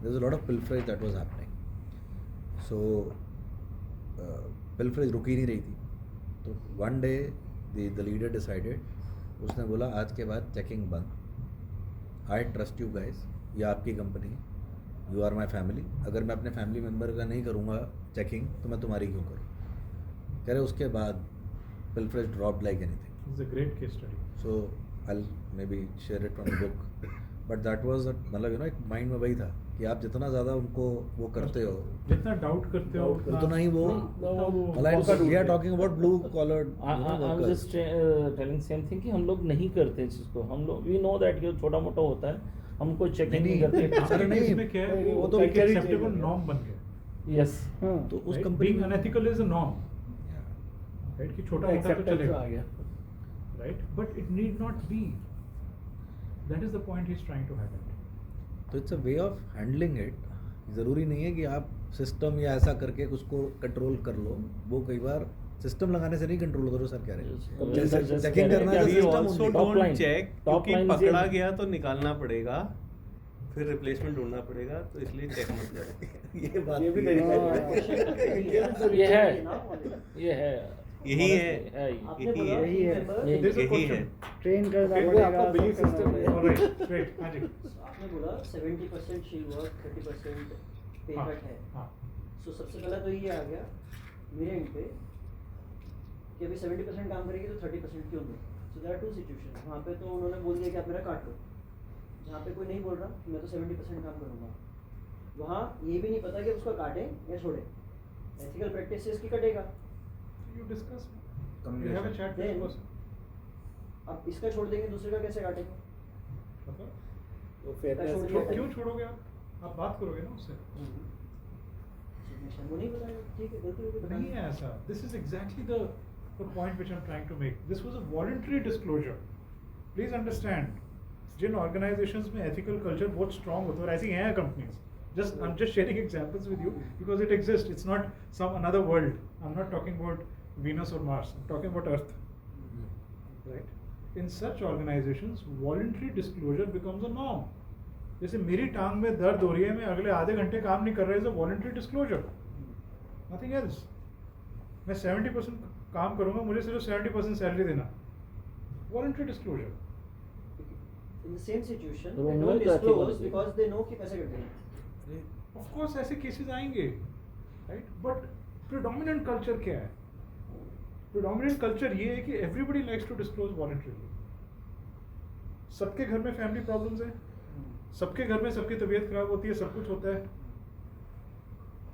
Speaker 7: There was a lot of pilferage that was happening. So pilferage रुक ही नहीं रही थी. तो one day the leader decided, उसने बोला आज के बाद चेकिंग बंद. I trust you guys, ये आपकी कंपनी है, यू आर माई फैमिली. अगर मैं अपने फैमिली मेम्बर का नहीं करूँगा चेकिंग तो मैं तुम्हारी क्यों करूँ. कह रहे उसके बाद pilferage drop like anything.
Speaker 1: It's a great case study.
Speaker 7: So I may be share it from the book. But that was मतलब एक माइंड में वही था कि आप जितना ज़्यादा उनको वो करते हो,
Speaker 1: जितना डाउट करते हो
Speaker 7: उतना ही वो मतलब we are talking about blue collar.
Speaker 4: I am just telling same thing कि हम लोग नहीं करते इस चीज़ को. हम लोग वी नो दैट ये छोटा मोटा होता है, हम कोई चेकिंग नहीं करते.
Speaker 1: सर नहीं, इसमें क्या है, वो तो एक एक्सेप्टेबल नॉर्म बन गया.
Speaker 4: यस,
Speaker 7: तो उस company
Speaker 1: being unethical is a norm, right, कि छोटा मोटा तो
Speaker 3: एक्सेप्टेंस
Speaker 1: चलेगा,
Speaker 3: आ गया.
Speaker 1: Right, but it need not be. That is the point he is trying to highlight.
Speaker 7: तो it's a way of handling it. ज़रूरी नहीं है कि आप सिस्टम या ऐसा करके उसको कंट्रोल कर लो. वो कई बार सिस्टम लगाने से नहीं कंट्रोल करो. सर कह रहे हैं
Speaker 4: Just
Speaker 7: चेकिंग करना है,
Speaker 2: We
Speaker 7: system
Speaker 2: also
Speaker 7: only.
Speaker 4: Top
Speaker 2: don't
Speaker 4: line.
Speaker 2: check,
Speaker 4: Top
Speaker 2: क्योंकि
Speaker 4: line
Speaker 2: पकड़ा
Speaker 4: से-
Speaker 2: गया तो निकालना पड़ेगा, फिर रिप्लेसमेंट ढूंढना पड़ेगा, तो इसलिए चेक मत करो.
Speaker 7: ये बात
Speaker 3: ये भी
Speaker 7: भी है.
Speaker 4: ये है, ये है,
Speaker 2: यही है.
Speaker 6: आपने
Speaker 2: यही
Speaker 6: बोला
Speaker 2: है.
Speaker 8: यही है.
Speaker 6: member-
Speaker 1: There's a
Speaker 2: यही है.
Speaker 1: question.
Speaker 8: ट्रेन करना
Speaker 1: Okay,
Speaker 8: पड़ेगा.
Speaker 3: आपका belief
Speaker 8: सब करना
Speaker 3: system है.
Speaker 8: पड़ेगा.
Speaker 1: All right, great. हाँ जी.
Speaker 6: आपने बोला 70% she'll work, 30% पे
Speaker 1: हाँ,
Speaker 6: कट है.
Speaker 1: हाँ.
Speaker 6: सो सबसे पहला तो ये आ गया मेरे एंड पे कि अभी 70% काम करेगी तो 30% क्यों दो. So there are two situation. वहाँ पे तो उन्होंने बोल दिया कि आप मेरा काट लो. जहाँ पे कोई नहीं बोल रहा कि मैं तो 70% काम करूँगा, वहाँ ये भी नहीं पता कि उसको काटें या छोड़ें. एथिकल प्रैक्टिस से इसकी कटेगा.
Speaker 1: You discuss. You
Speaker 5: Communication.
Speaker 1: have a chat with the
Speaker 6: Then-
Speaker 1: person.
Speaker 6: अब इसका छोड़ देंगे, दूसरे का कैसे काटेंगे?
Speaker 1: मतलब
Speaker 3: वो fairness
Speaker 6: छोड़
Speaker 3: है.
Speaker 1: क्यों छोड़ोगे आप? आप बात करोगे ना उससे.
Speaker 6: वो नहीं बताया, ठीक है, गलती होगी.
Speaker 1: नहीं है ऐसा. This is exactly the point which I'm trying to make. This was a voluntary disclosure. Please understand. Jin organizations में ethical culture बहुत strong होता है, और ऐसी हैं companies. I'm just sharing examples with you because it exists. It's not some another world. I'm not talking about Venus or Mars. I'm talking about Earth. Right? In such organizations, voluntary disclosure becomes a norm. जैसे मेरी टांग में दर्द हो रही है, मैं अगले आधे घंटे काम नहीं कर रहा, is a voluntary disclosure, nothing else. मैं 70% काम करूंगा, मुझे सिर्फ 70% सैलरी देना, voluntary disclosure.
Speaker 6: In the same situation,
Speaker 4: तो
Speaker 6: they
Speaker 4: उन्होंने
Speaker 6: don't
Speaker 4: तो ऐसे बोल
Speaker 6: disclose
Speaker 4: दिया.
Speaker 6: because they know कि पैसे कट गए.
Speaker 1: ऑफ कोर्स ऐसे केसेस आएंगे, राइट, बट प्रिडोमिनेंट कल्चर क्या है? प्रिडोमिनेंट कल्चर ये है कि everybody likes to disclose voluntarily. सबके घर में फैमिली प्रॉब्लम्स हैं, सबके घर में सबकी तबीयत खराब होती है, सब कुछ होता है,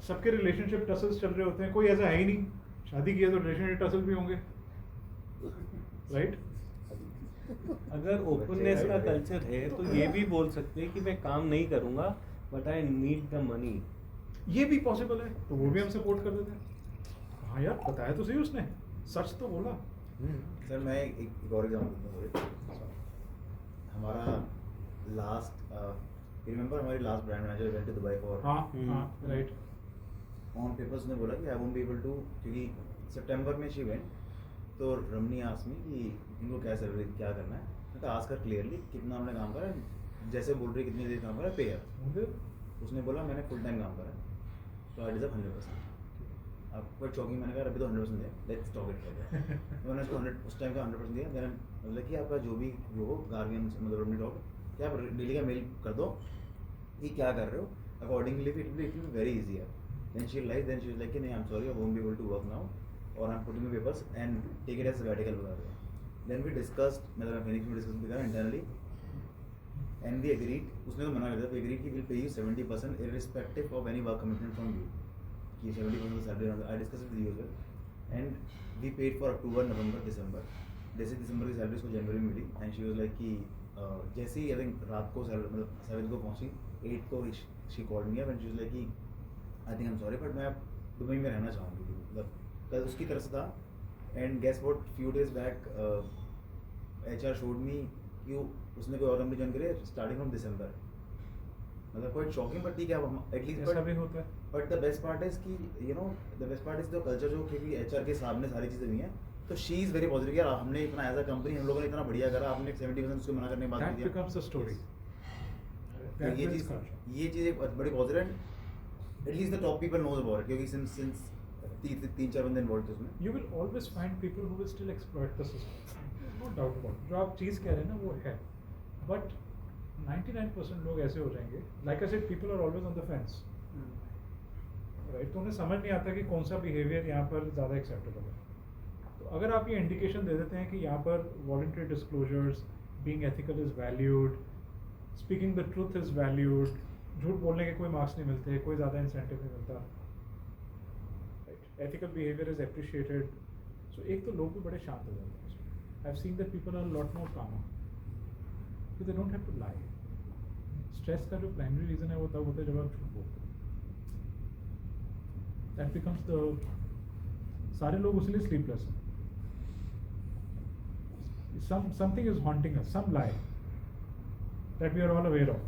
Speaker 1: सबके रिलेशनशिप टसल्स चल रहे होते हैं. कोई ऐसा है ही नहीं, शादी की है तो रिलेशनशिप टसल भी होंगे, राइट?
Speaker 2: अगर ओपननेस का कल्चर है तो ये भी बोल सकते हैं कि मैं काम नहीं करूँगा, but I need the money.
Speaker 1: ये भी पॉसिबल है, तो वो भी हम सपोर्ट कर देते हैं. हाँ यार, बताया तो सही उसने, सच तो बोला.
Speaker 5: सर मैं एक और एग्जाम्पल दूँ. हमारा लास्ट रिमेंबर हमारी last brand manager went to Dubai for
Speaker 1: हाँ हाँ, राइट.
Speaker 5: ऑन पेपर्स ने बोला कि I won't be able to, क्योंकि सितंबर में शी वेंट, तो रमनी आस्क मी कि इनको क्या सैलरी क्या करना है. मैं आस्क कर क्लियरली कितना उन्होंने काम करा, जैसे बोल रही कितनी देर काम करा, पे है. उसने बोला मैंने फुल टाइम काम करा, तो आई डिजर्व 100%. अब कोई शॉकिंग, मैंने कहा अभी तो 100% दिया, लेट्स टॉक इट फॉर. मैंने उसको 100 उस टाइम का 100% दिया. मैंने मतलब कि आपका जो भी वो हो गार्डियन मतलब अपनी टॉक क्या आप डेली का मेल कर दो कि क्या कर रहे हो, accordingly it will be very easy है. Then she realized, then she was like, "I'm sorry, I won't be able to work now, or I'm putting the papers and take it as sabbatical." Then we discussed, मतलब Phoenix में discuss किया internally, and we agreed. उसने तो मना कर दिया. We agreed कि we'll pay you 70% irrespective of any work commitment from you. कि 70% of salary. I discussed it with you as well, and we paid for October, November, December. जैसे दिसंबर की salary उसको जनवरी में मिली, एंड शी वाज लाइक कि जैसे ही I think रात को मतलब 7 को पहुंची, 8 को she called me up and she was like कि I think I am sorry but मैं दुबई में रहना चाहूँगी. मतलब कल उसकी तरफ से था. And guess what, few days back HR showed me कि उसने कोई और कंपनी ज्वाइन करे स्टार्टिंग फ्रॉम दिसंबर. मतलब क्वाइट शॉकिंग, बट ठीक है, अब एटलीस्ट
Speaker 1: ऐसा भी होता है.
Speaker 5: But the best part is कि you know the best part is the culture, जो क्योंकि HR के सामने सारी चीज़ें हुई हैं, तो शी इज़ वेरी पॉजिटिव. यार हमने इतना एज अ कंपनी हम लोगों ने इतना बढ़िया करा, आपने 70% उसको मना करने के बाद
Speaker 1: That
Speaker 5: दिया.
Speaker 1: becomes the story.
Speaker 5: तो ये चीज़ एक बड़ी पॉजिटिव है. At least the top people knows about it, क्योंकि सिंस 3-4 बंदे इन्वॉल्व थे उसमें.
Speaker 1: You will always find people who will still exploit the system. No doubt about it. जो आप चीज़ कह रहे हैं ना वो है, but 99% लोग ऐसे हो जाएंगे. Like I said, people are always on the fence. Right? तो उन्हें समझ नहीं आता कि कौन सा बिहेवियर यहाँ पर ज़्यादा एक्सेप्टेबल है. तो अगर आप ये इंडिकेशन दे देते हैं कि यहाँ पर voluntary disclosures, being ethical is valued, speaking the truth is valued, झूठ बोलने के कोई मार्क्स नहीं मिलते, कोई ज़्यादा इंसेंटिव नहीं मिलता, ethical behaviour is appreciated, so एक तो लोग भी बड़े शांत हो जाते हैं. I have seen that people are lot more calmer, they don't have to lie. Stress का जो प्राइमरी रीज़न है वो तब होता है जब आप झूठ बोलते हो. दैट बिकम्स द, सारे लोग उसलिए स्लीपलेस हैं. Something is haunting us, some lie that we are all aware of.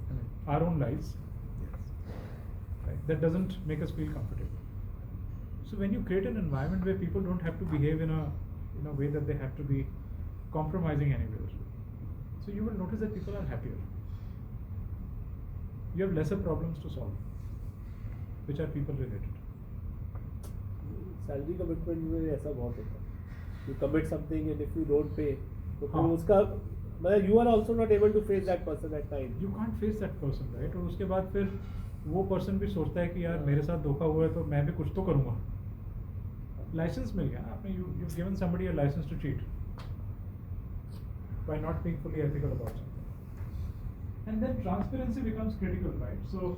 Speaker 1: I mean, our own lies. Right? That doesn't make us feel comfortable. So when you create an environment where people don't have to behave in a way that they have to be compromising anywhere, so you will notice that people are happier. You have lesser problems to solve, which are people related.
Speaker 3: Salary commitment में ऐसा बहुत होता है. You commit something and if you don't pay, तो फिर
Speaker 1: हाँ.
Speaker 3: उसका मतलब you are also not able to face that person at time.
Speaker 1: You can't face that person, right? और उसके बाद फिर वो पर्सन भी सोचता है कि यार मेरे साथ धोखा हुआ है तो मैं भी कुछ तो करूँगा. लाइसेंस मिल गया आपने, you've given somebody a license to cheat by not being fully ethical about something. And then transparency becomes critical, right? So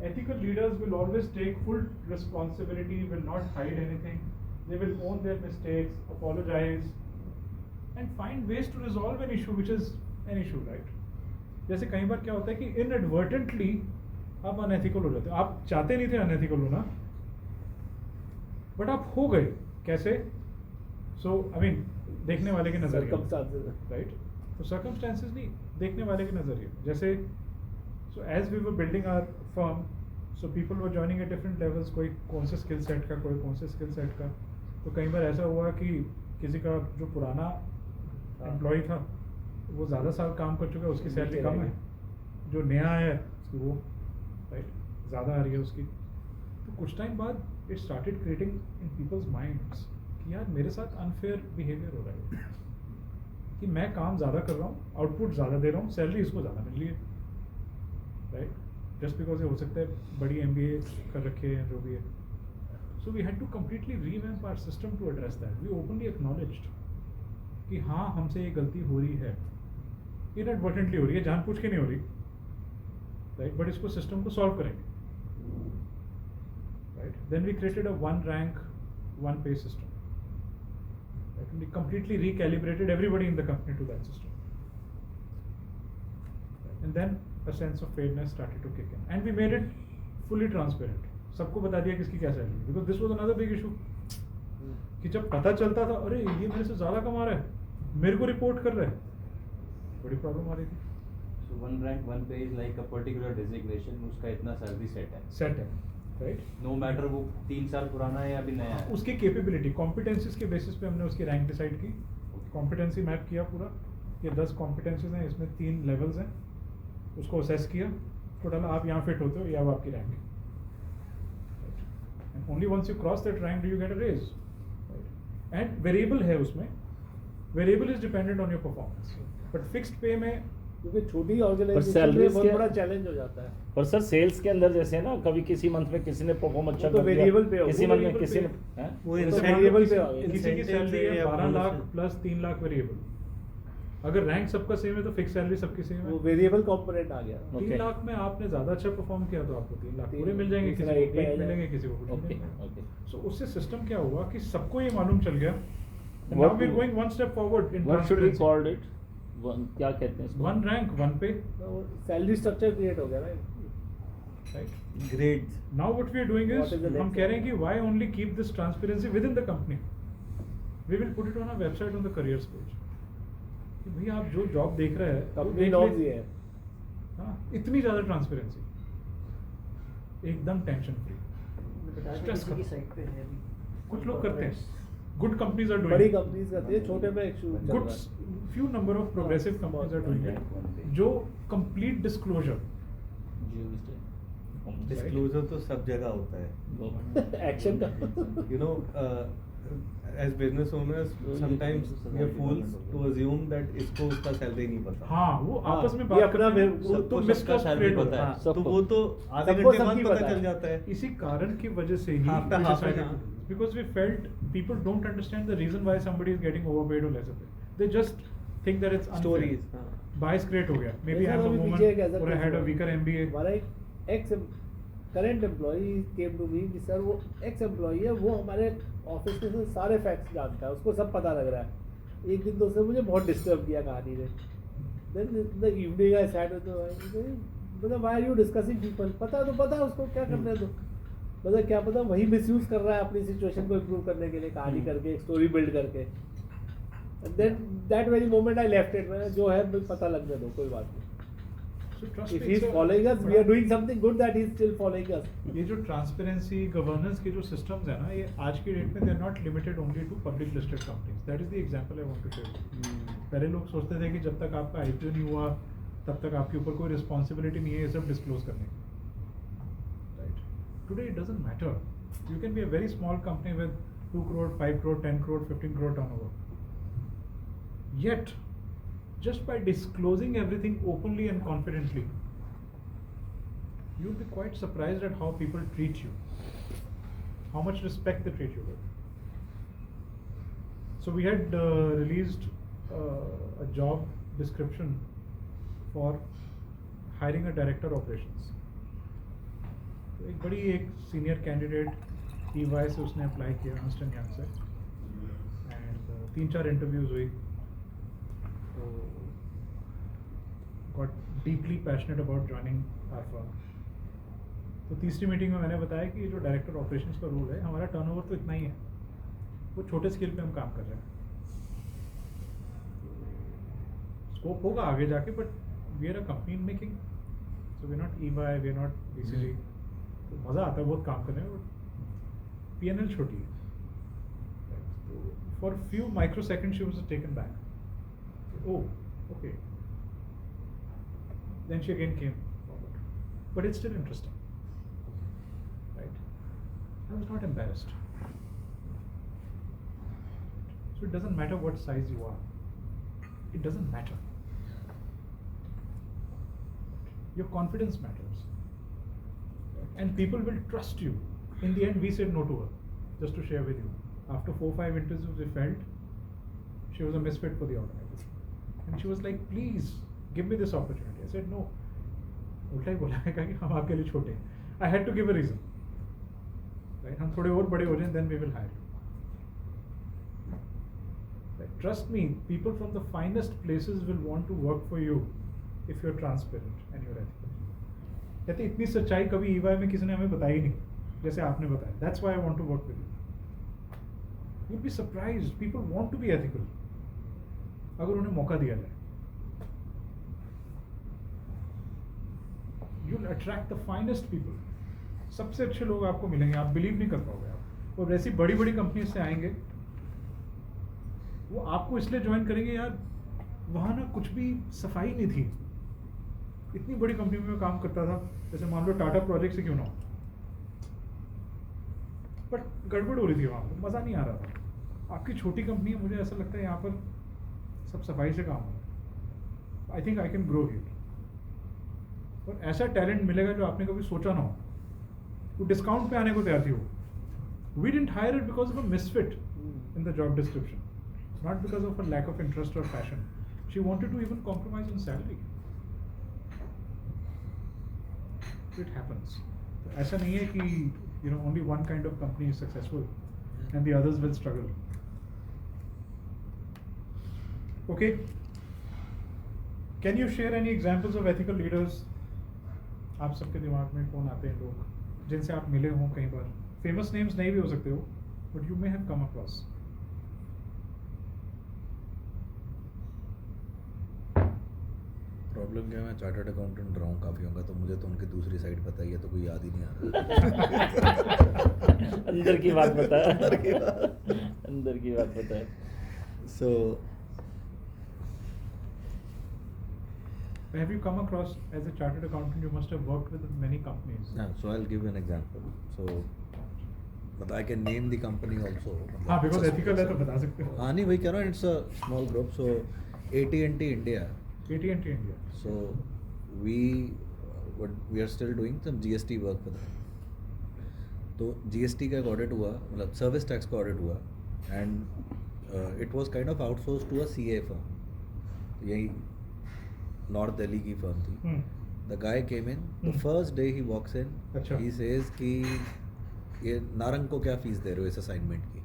Speaker 1: ethical leaders will always take full responsibility, will not hide anything. They will own their mistakes, apologize, and find ways to resolve an issue, which is an issue, right? जैसे कई बार क्या होता है कि inadvertently आप unethical हो जाते हो. आप चाहते नहीं थे unethical होना, but आप हो गए. कैसे? So I mean, देखने वाले के नजरिए,
Speaker 3: Circumstances.
Speaker 1: right? तो circumstances नहीं, देखने वाले के नजरिए. जैसे so as we were building our firm, so people were joining at different levels. कोई कौन से स्किल सेट का, कोई कौन से स्किल सेट का. तो कई बार ऐसा हुआ कि किसी का जो पुराना एम्प्लॉय था वो ज़्यादा साल काम कर चुका है, उसकी सैलरी कम है. जो नया है उसकी वो राइट ज़्यादा आ रही है उसकी. तो कुछ टाइम बाद it started creating in people's minds कि यार मेरे साथ अनफेयर बिहेवियर हो रहा है, कि मैं काम ज़्यादा कर रहा हूँ, आउटपुट ज़्यादा दे रहा हूँ, सैलरी इसको ज़्यादा मिल रही है, राइट? जस्ट बिकॉज ये हो सकता है बड़ी MBA कर रखे हैं जो भी है. So we had to completely revamp our system to address that. We openly acknowledged कि हाँ हमसे ये गलती हो रही है, inadvertently हो रही है, जानबूझ के नहीं हो रही, right? But इसको सिस्टम को सॉल्व करेंगे, right? Then we created a one rank, one pay system. Right? And we completely recalibrated everybody in the company to that system. Right? And then a sense of fairness started to kick in, and we made it fully transparent. सबको बता दिया किसकी क्या salary, because this was another big issue कि जब पता चलता था अरे ये मेरे से ज़्यादा कमा रहा है, मेरे को रिपोर्ट कर रहा है, बड़ी प्रॉब्लम आ रही थी.
Speaker 4: So one rank one pay is like a particular designation, उसका इतना सैलरी सेट है,
Speaker 1: राइट?
Speaker 4: नो मैटर वो 3 साल पुराना है या अभी नया है.
Speaker 1: उसकी कैपेबिलिटी, कॉम्पिटेंसीज के बेसिस पे हमने उसकी रैंक डिसाइड की. कॉम्पिटेंसी मैप किया पूरा, ये 10 कॉम्पिटेंसीज हैं, इसमें 3 लेवल्स हैं, उसको असेस किया, उसको डाला आप यहाँ फिट होते हो, या वो आपकी रैंक है. And only once you cross that rank do you get a raise, right? And variable है उसमें, variable is dependent on your performance, but fixed pay में
Speaker 3: क्योंकि छोटी
Speaker 4: पर
Speaker 3: ऑर्गेनाइजेशन में
Speaker 4: salaries
Speaker 3: बहुत
Speaker 4: क्या-
Speaker 3: बड़ा चैलेंज हो जाता है।
Speaker 4: पर सर सेल्स के अंदर जैसे ना कभी किसी मंथ में किसी ने परफॉर्म अच्छा
Speaker 3: वो तो
Speaker 4: कर दिया,
Speaker 3: variable पे होगा,
Speaker 4: किसी
Speaker 3: वो
Speaker 4: मंथ में
Speaker 1: variable
Speaker 4: किसी
Speaker 1: पे
Speaker 4: ने हैं?
Speaker 2: वो
Speaker 1: जैसे
Speaker 2: incentive-
Speaker 1: मान लो
Speaker 3: variable
Speaker 1: किसी-
Speaker 3: पे आ गया।
Speaker 1: किसी की
Speaker 2: Incentive
Speaker 1: सैलरी
Speaker 2: से
Speaker 1: है
Speaker 2: या
Speaker 1: 12 लाख
Speaker 2: bonus से।
Speaker 1: Plus 3 lakh variable. अगर रैंक सबका सेम है तो फिक्स सैलरी सबकी सेम
Speaker 3: वो
Speaker 1: है।
Speaker 3: वेरिएबल कंपोनेंट आ गया।
Speaker 1: 3
Speaker 4: Okay.
Speaker 1: लाख में आपने ज्यादा अच्छा परफॉर्म किया तो आपको 3 लाख
Speaker 3: तीन-
Speaker 1: पूरे मिल जाएंगे,
Speaker 3: दूसरा
Speaker 1: किसी
Speaker 3: एक
Speaker 1: को
Speaker 3: पे
Speaker 1: 1
Speaker 3: आ
Speaker 1: मिलेंगे,
Speaker 3: जाएगा।
Speaker 1: किसी को कुछ नहीं
Speaker 4: ओके
Speaker 1: मिलेंगे।
Speaker 4: ओके
Speaker 1: सो उससे सिस्टम क्या हुआ कि सबको ये मालूम चल गया।
Speaker 4: What
Speaker 1: now we are
Speaker 4: to-
Speaker 1: going one step forward in
Speaker 4: what should we call it, क्या कहते हैं इसको?
Speaker 1: One rank one pay,
Speaker 3: salary structure create हो गया ना।
Speaker 1: Right.
Speaker 2: Grades.
Speaker 1: Now what we are doing
Speaker 3: What
Speaker 1: is
Speaker 3: is the
Speaker 1: हम
Speaker 3: next
Speaker 1: कह रहे हैं
Speaker 3: step?
Speaker 1: कि why only keep this transparency within the company, we will put it on a website on the careers page कि भाई आप जो job देख रहे हैं वो
Speaker 3: कंपनी
Speaker 1: देख
Speaker 3: नॉर्म्स
Speaker 1: ले-
Speaker 3: ये है।
Speaker 1: हाँ, इतनी ज्यादा ट्रांसपेरेंसी, एकदम टेंशन फ्री।
Speaker 6: बताया था
Speaker 1: Stress
Speaker 6: किसी की
Speaker 1: खत्म।
Speaker 6: साइट पे है अभी।
Speaker 1: कुछ लोग करते हैं, गुड कंपनीज आर
Speaker 3: बड़ी
Speaker 1: डूइंग,
Speaker 3: कंपनीज करती है, छोटे में एक शुरू चल
Speaker 1: गुड
Speaker 3: रहा है।
Speaker 1: few number of progressive companies are doing it, जो complete disclosure,
Speaker 2: Disclosure तो सब जगह होता है।
Speaker 3: एक्शन का।
Speaker 2: You know, as business owners, sometimes we are fools to assume that इसको उसका सैलरी नहीं पता।
Speaker 1: हाँ वो
Speaker 3: हाँ,
Speaker 1: आपस में
Speaker 3: ये
Speaker 1: बात
Speaker 3: अपना
Speaker 1: करते हैं,
Speaker 3: में-
Speaker 1: वो
Speaker 2: सबको
Speaker 1: तो
Speaker 2: सबका
Speaker 1: mistrust
Speaker 2: सैलरी
Speaker 1: create
Speaker 2: पता
Speaker 1: होता
Speaker 2: है।
Speaker 1: है।
Speaker 2: तो वो तो आधे
Speaker 3: सबको
Speaker 2: घंटे बाद
Speaker 3: सबकी
Speaker 2: पता
Speaker 3: पता
Speaker 2: चल
Speaker 3: है।
Speaker 2: जाता है।
Speaker 1: इसी कारण की वजह से ही
Speaker 2: After
Speaker 1: we
Speaker 2: half an
Speaker 1: decided
Speaker 2: hour.
Speaker 1: to do this, because we felt people don't understand the reason why somebody is getting overpaid or lesser paid. They just think that it's unfair.
Speaker 2: Stories, हाँ।
Speaker 1: Bias create हो गया, maybe
Speaker 3: मेरे
Speaker 1: I'm
Speaker 3: साथ
Speaker 1: a
Speaker 3: अभी
Speaker 1: woman
Speaker 3: पीछे एक ऐसा
Speaker 1: or I
Speaker 3: case
Speaker 1: had a
Speaker 3: हुआ।
Speaker 1: weaker MBA.
Speaker 3: हमारा एक ex current employee came to me कि सर वो एक्स एम्प्लॉई है, वो हमारे ऑफिस के सारे फैक्ट्स जानता है, उसको सब पता लग रहा है। एक दिन तो उसने मुझे बहुत डिस्टर्ब किया कहानी ने। Then the evening I sat with मतलब why are you discussing people, पता तो पता उसको, क्या करने दो। मतलब क्या पता वही मिसयूज कर रहा है अपनी सिचुएशन को इम्प्रूव करने के लिए, कहानी करके एक स्टोरी बिल्ड करके। Then that very moment I left it, मैं जो है पता लगने दो, कोई बात नहीं।
Speaker 1: So trust
Speaker 3: If
Speaker 1: me,
Speaker 3: he is
Speaker 1: it's a-
Speaker 3: following us, we are doing something good that he is still following us.
Speaker 1: ये जो ट्रांसपेरेंसी गवर्नेंस के जो सिस्टम्स है ना, ये आज की डेट में they are not limited only to public listed companies. That is the example I want to share. पहले लोग सोचते थे कि जब तक आपका आईपीओ नहीं हुआ तब तक आपके ऊपर कोई रिस्पॉन्सिबिलिटी नहीं है ये सब डिस्क्लोज करने की, right? Today it doesn't matter, you can be a very small company with 2 crore, 5 crore, 10 crore, 15 crore turnover, yet just by disclosing everything openly and confidently, you'll be quite surprised at how people treat you, how much respect they treat you with. So we had released a job description for hiring a director operations. तो एक बड़ी एक senior candidate EY से उसने apply किया, Ernst and Young से, and 3-4 interviews हुई, तो got deeply passionate about joining our firm. तो तीसरी मीटिंग में मैंने बताया कि जो डायरेक्टर ऑपरेशंस का रोल है, हमारा टर्नओवर तो इतना ही है, वो छोटे स्केल पे हम काम कर रहे हैं, स्कोप होगा आगे जाके, but we are a company in making, so we are not EY, we are not BCG। तो मज़ा आता है बहुत काम करने में, बट P&L छोटी है। तो for few micro second she was taken back, oh okay, then she again came forward, but it's still interesting, right? I was not embarrassed. So it doesn't matter what size you are, it doesn't matter, your confidence matters, and people will trust you. In the end, we said no to her, just to share with you. After 4-5 interviews, we felt she was a misfit for the organization, and she was like, please give me this opportunity. I said no. उल्टा ही बोला है कि हम आपके लिए छोटे हैं. I had to give a reason, right? हम थोड़े और बड़े हो जाएं, then we will hire you. Right? Trust me, people from the finest places will want to work for you if you're transparent and you're ethical. कहते इतनी सच्चाई कभी EY में किसी ने हमें बताई नहीं जैसे आपने बताया. That's why I want to work with you. You'll be surprised. People want to be ethical अगर उन्हें मौका दिया जाए. You'll attract the finest people. सबसे अच्छे लोग आपको मिलेंगे, आप बिलीव नहीं कर पाओगे आप. और वैसी बड़ी बड़ी कंपनी से आएंगे, वो आपको इसलिए ज्वाइन करेंगे, यार वहाँ ना कुछ भी सफाई नहीं थी. इतनी बड़ी कंपनी में मैं काम करता था, जैसे मान लो टाटा प्रोजेक्ट से क्यों ना हो, बट गड़बड़ हो रही थी वहाँ पर, मज़ा नहीं आ रहा था. आपकी छोटी कंपनी है, मुझे ऐसा लगता है यहाँ पर सब सफाई से काम हो रहा है. आई think I can grow here. और ऐसा टैलेंट मिलेगा जो आपने कभी सोचा ना हो, वो डिस्काउंट पे आने को तैयार थी वो। We didn't hire it because of a misfit in the job description, not because of a lack of interest or passion. She wanted to even compromise on salary. It happens. ऐसा नहीं है कि only one kind of company is successful and the others will struggle. Okay. Can you share any examples of ethical leaders? आप सबके दिमाग में कौन आते हैं लोग जिनसे आप मिले हों कई बार? फेमस नेम्स नहीं भी हो सकते हो, but you may have come across.
Speaker 7: Problem क्या है, मैं चार्टर्ड अकाउंटेंट रहा हूँ काफ़ी होगा, तो मुझे तो उनकी दूसरी साइड पता ही है, तो कोई याद ही नहीं आ रहा।
Speaker 4: अंदर की बात पता है,
Speaker 7: अंदर की बात।
Speaker 4: अंदर की बात पता है।
Speaker 7: So
Speaker 1: Have you come across, as a chartered accountant, you must have worked with many companies.
Speaker 7: yeah, so I'll give you an example. So but I can name the company also.
Speaker 1: हाँ, because ethical है तो बता सकते हो।
Speaker 7: हाँ नहीं, वही कह रहा हूँ, it's a small group. So AT&T India.
Speaker 1: AT&T India.
Speaker 7: So we are still doing some GST work for them. तो GST का एक ऑडिट हुआ, मतलब सर्विस टैक्स का ऑडिट हुआ, and it was kind of outsource to a CA firm. यही north Delhi की firm थी। The guy came in, the first day ही वॉक्स इन,
Speaker 1: अच्छा।
Speaker 7: ही सेज कि ये नारंग को क्या फीस दे रहे हो इस असाइनमेंट की?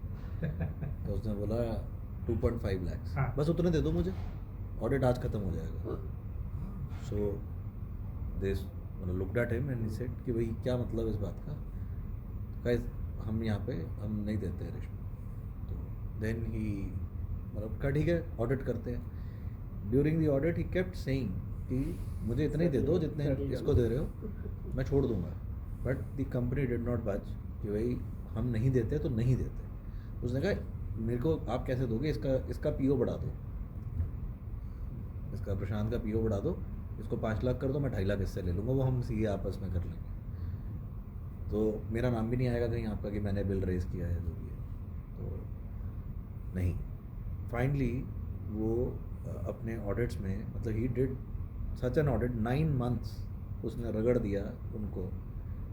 Speaker 7: तो उसने बोला 2.5 lakhs,
Speaker 1: हाँ।
Speaker 7: बस उतने दे दो मुझे, ऑडिट आज खत्म हो जाएगा। So they looked at him and he said कि भाई क्या मतलब इस बात का? गाइस हम यहाँ पे हम नहीं देते हैं रिश्वत। तो देन ही मतलब कहा ठीक है ऑडिट करते हैं। During the audit he kept saying कि मुझे इतने ही दे दो जितने इसको दे रहे हो, मैं छोड़ दूंगा। But the company did not बच कि भाई हम नहीं देते तो नहीं देते। उसने कहा मेरे को आप कैसे दोगे, इसका PO बढ़ा दो, इसका प्रशांत का PO बढ़ा दो, इसको 5 लाख कर दो, मैं 2.5 लाख इससे ले लूँगा, वो हम CA आपस में कर लेंगे। तो मेरा नाम भी नहीं आएगा कहीं आपका कि मैंने बिल रेज किया है जो भी है। तो नहीं, फाइनली वो अपने ऑडिट्स में, मतलब he did such an audit, 9 months उसने रगड़ दिया उनको।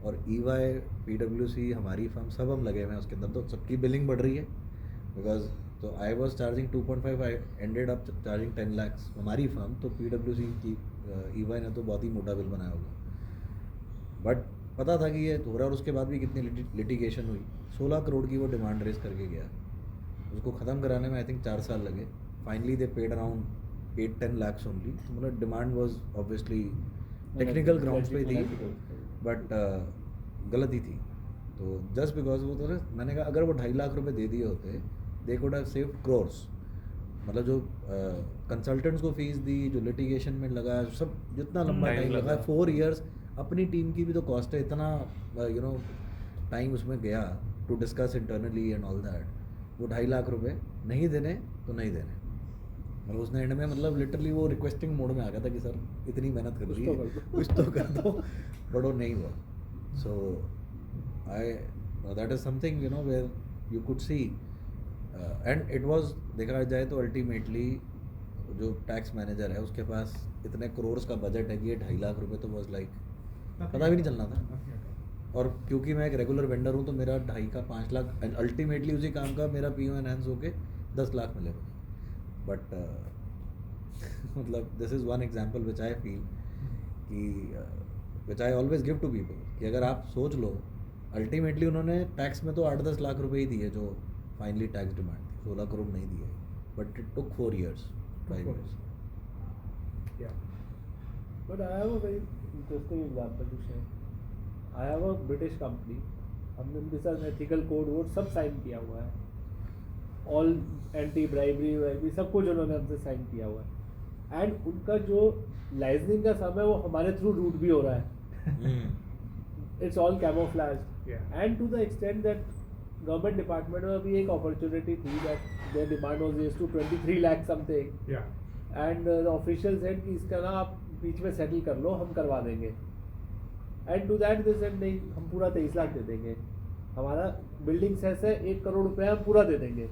Speaker 7: और EY, PwC, हमारी फर्म, सब हम लगे हुए हैं उसके अंदर, तो सबकी बिलिंग बढ़ रही है। बिकॉज तो I was charging 2.5, I ended up charging 10 lakhs हमारी फर्म। तो PwC की EY ने तो बहुत ही मोटा बिल बनाया होगा, बट पता था कि ये हो रहा है। और उसके बाद भी कितनी लिटिगेशन हुई, 16 करोड़ की वो डिमांड रेज करके गया। उसको ख़त्म कराने में आई थिंक 4 साल लगे। Finally they paid around 8-10 lakhs only. तो मतलब demand was obviously technical grounds पे थी, बट गलत ही थी। तो जस्ट बिकॉज वो तो मैंने कहा अगर वो 2.5 लाख रुपए दे दिए होते, they could have saved crores। मतलब जो कंसल्टेंट्स को फीस दी, जो लिटिगेशन में लगा, सब जितना लंबा टाइम लगा, 4 years, अपनी टीम की भी तो कॉस्ट है, इतना टाइम उसमें गया to discuss internally and all that. वो 2.5 लाख रुपए नहीं देने तो नहीं देने। मतलब उसने एंड में मतलब लिटरली वो रिक्वेस्टिंग मोड में आ गया था कि सर इतनी मेहनत कर रही है, कुछ तो कर दो, बट वो नहीं हुआ। So I that is something where you could see and it was, देखा जाए तो अल्टीमेटली जो टैक्स मैनेजर है उसके पास इतने करोड़ का बजट है कि ये 2.5 लाख रुपए तो वाज लाइक पता भी नहीं चलना था। और क्योंकि मैं एक रेगुलर वेंडर हूँ तो मेरा 2.5 का 5 लाख एंड अल्टीमेटली उसी काम का मेरा PO एनहांस होके 10 लाख मिलेगा। बट मतलब this is one example which I feel कि which I always give to people कि अगर आप सोच लो, अल्टीमेटली उन्होंने टैक्स में तो 8-10 लाख रुपए ही दिए जो फाइनली टैक्स डिमांड थी, 16 करोड़ नहीं दिए, but it took 4 years, 5 years.
Speaker 3: But I have a very interesting example to share. I have a British company. हमने उनके साथ एथिकल कोड वोड सब साइन किया हुआ है, ऑल एंटी ब्राइबरी वाइबरी सब कुछ उन्होंने हमसे साइन किया हुआ है। एंड उनका जो लाइसेंसिंग का समय वो हमारे थ्रू रूट भी हो रहा है। It's all camouflage and to the extent that government department में अभी एक अपॉर्चुनिटी थी that their demand was raised to 23 lakh something and the official said कि इसका ना आप बीच में सेटल कर लो, हम करवा देंगे। And to that they said नहीं, हम पूरा 23 लाख दे देंगे, हमारा बिल्डिंग सेस है 1 करोड़ रुपया हम पूरा दे देंगे,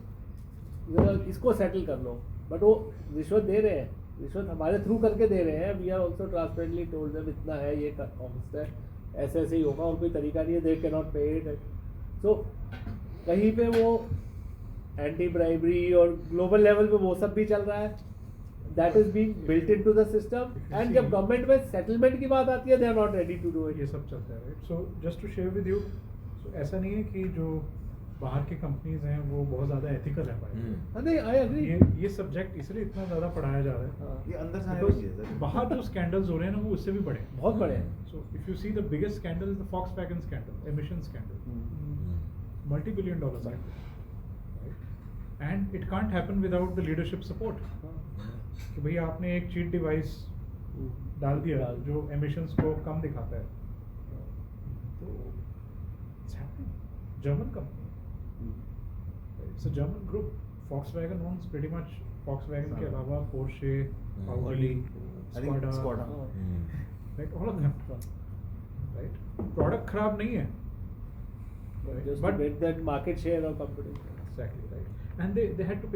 Speaker 3: इसको सेटल कर लो। बट वो रिश्वत दे रहे हैं रिश्वत हमारे थ्रू करके दे रहे हैं, we are also transparently told them इतना है, ये कॉस्ट है, ऐसे ऐसे ही होगा और कोई तरीका नहीं है, they can not pay it. So कहीं पे वो एंटी ब्राइबरी और ग्लोबल लेवल पे वो सब भी चल रहा है, that is being built into the system. And जब गवर्नमेंट में सेटलमेंट की बात आती है, they are not ready to do it.
Speaker 1: ये सब चलता है, right? So just to share with you, so ऐसा नहीं है कि जो बाहर की कंपनीज हैं वो बहुत ज़्यादा एथिकल है भाई।
Speaker 3: नहीं, आई एग्री।
Speaker 1: ये सब्जेक्ट इसलिए इतना ज़्यादा पढ़ाया जा रहा है
Speaker 5: ये अंदर से आने
Speaker 1: because
Speaker 5: वाली चीज़ है।
Speaker 1: बाहर जो स्कैंडल्स हो रहे हैं ना वो उससे भी बड़े हैं।
Speaker 3: बहुत बड़े हैं।
Speaker 1: So if you see the biggest scandal is the Volkswagen scandal, emission scandal, multi-billion-dollar scandal, right? And it can't happen without the leadership support. कि भैया आपने एक चीट डिवाइस डाल दिया जो emissions को कम दिखाता है, तो it's happening. German company, it's a German group. Volkswagen owns pretty much Volkswagen के अलावा Porsche, Audi,
Speaker 5: I think Skoda.
Speaker 1: right? All of them, right? Product खराब नहीं है,
Speaker 3: Just
Speaker 1: but
Speaker 3: to get that market share or competition.
Speaker 1: exactly, right? And they had to pay